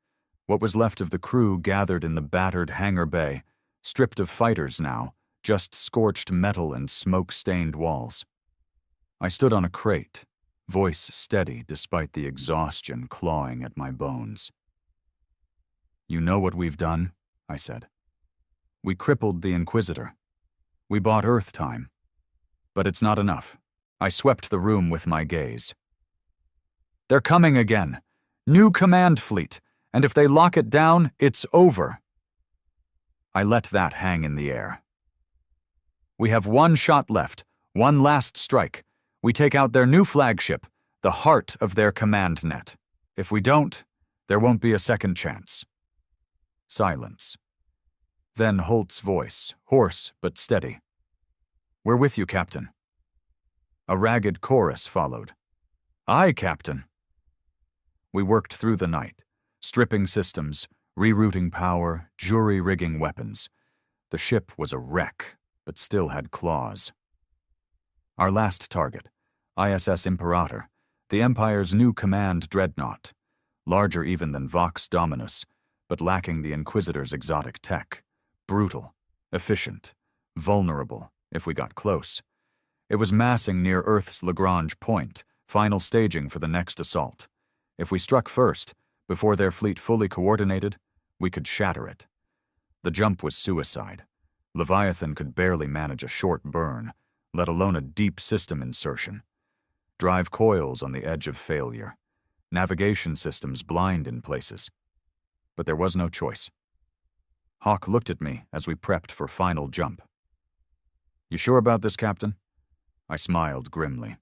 What was left of the crew gathered in the battered hangar bay, stripped of fighters now, just scorched metal and smoke-stained walls. I stood on a crate, voice steady despite the exhaustion clawing at my bones. "You know what we've done?" I said. "We crippled the Inquisitor. We bought Earth time. But it's not enough." I swept the room with my gaze. "They're coming again. New command fleet. And if they lock it down, it's over." I let that hang in the air. "We have one shot left, one last strike. We take out their new flagship, the heart of their command net. If we don't, there won't be a second chance." Silence. Then Holt's voice, hoarse but steady. "We're with you, Captain." A ragged chorus followed. "Aye, Captain." We worked through the night, stripping systems, rerouting power, jury-rigging weapons. The ship was a wreck, but still had claws. Our last target, ISS Imperator, the Empire's new command dreadnought. larger even than Vox Dominus, but lacking the Inquisitor's exotic tech. Brutal, efficient, vulnerable if we got close. It was massing near Earth's Lagrange point, final staging for the next assault. If we struck first, before their fleet fully coordinated, we could shatter it. The jump was suicide. Leviathan could barely manage a short burn, let alone a deep system insertion. Drive coils on the edge of failure. Navigation systems blind in places. But there was no choice. Hawk looked at me as we prepped for final jump. "You sure about this, Captain?" I smiled grimly.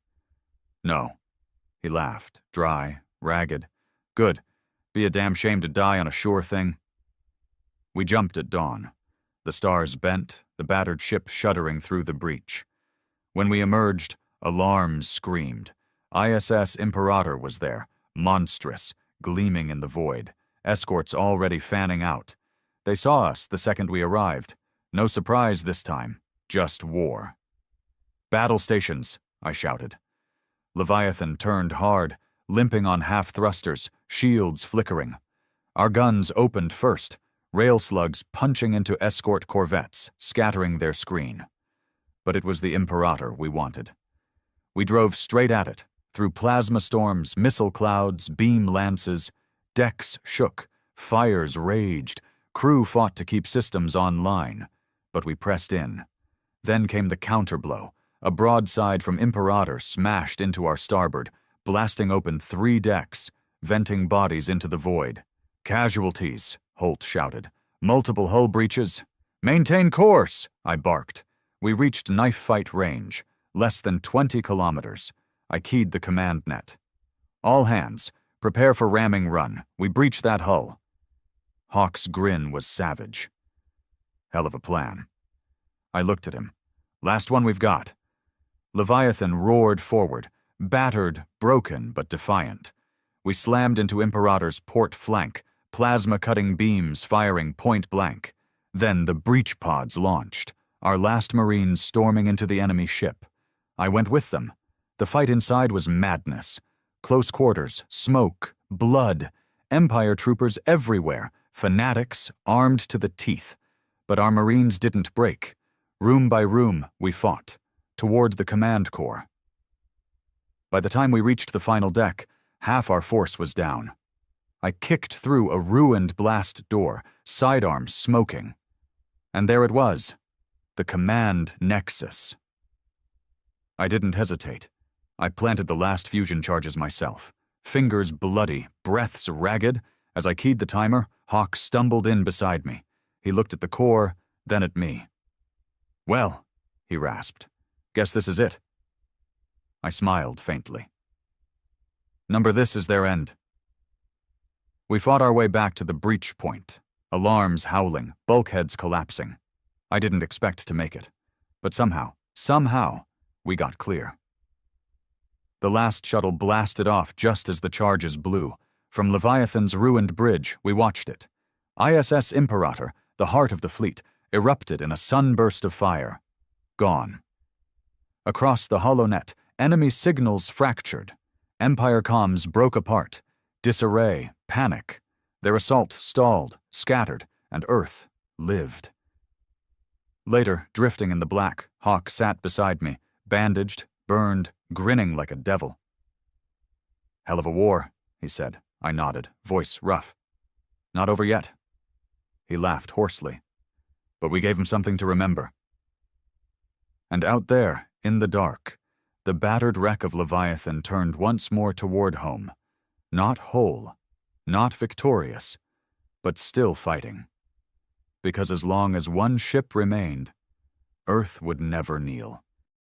"No." He laughed, dry, ragged. "Good. Be a damn shame to die on a sure thing." We jumped at dawn. The stars bent, the battered ship shuddering through the breach. When we emerged, alarms screamed. ISS Imperator was there, monstrous, gleaming in the void, escorts already fanning out. They saw us the second we arrived. No surprise this time, just war. "Battle stations," I shouted. Leviathan turned hard, limping on half-thrusters, shields flickering. Our guns opened first, rail slugs punching into escort corvettes, scattering their screen. But it was the Imperator we wanted. We drove straight at it, through plasma storms, missile clouds, beam lances. Decks shook, fires raged, crew fought to keep systems online. But we pressed in. Then came the counterblow. A broadside from Imperator smashed into our starboard, blasting open 3 decks, venting bodies into the void. "Casualties," Holt shouted. "Multiple hull breaches." "Maintain course," I barked. We reached knife fight range, less than 20 kilometers. I keyed the command net. "All hands, prepare for ramming run. We breach that hull." Hawk's grin was savage. "Hell of a plan." I looked at him. "Last one we've got." Leviathan roared forward, battered, broken, but defiant. We slammed into Imperator's port flank, plasma-cutting beams firing point blank. Then the breach pods launched, our last Marines storming into the enemy ship. I went with them. The fight inside was madness. Close quarters, smoke, blood, Empire troopers everywhere, fanatics armed to the teeth. But our Marines didn't break. Room by room, we fought, toward the command core. By the time we reached the final deck, half our force was down. I kicked through a ruined blast door, sidearms smoking. And there it was, the command nexus. I didn't hesitate. I planted the last fusion charges myself. Fingers bloody, breaths ragged. As I keyed the timer, Hawk stumbled in beside me. He looked at the core, then at me. "Well," he rasped, "guess this is it." I smiled faintly. "Number this is their end." We fought our way back to the breach point, alarms howling, bulkheads collapsing. I didn't expect to make it, but somehow, we got clear. The last shuttle blasted off just as the charges blew. From Leviathan's ruined bridge, we watched it. ISS Imperator, the heart of the fleet, erupted in a sunburst of fire. Gone. Across the HoloNet, enemy signals fractured. Empire comms broke apart. Disarray, panic. Their assault stalled, scattered, and Earth lived. Later, drifting in the black, Hawk sat beside me, bandaged, burned, grinning like a devil. "Hell of a war," he said. I nodded, voice rough. "Not over yet." He laughed hoarsely. "But we gave him something to remember." And out there, in the dark, the battered wreck of Leviathan turned once more toward home. Not whole, not victorious, but still fighting. Because as long as one ship remained, Earth would never kneel.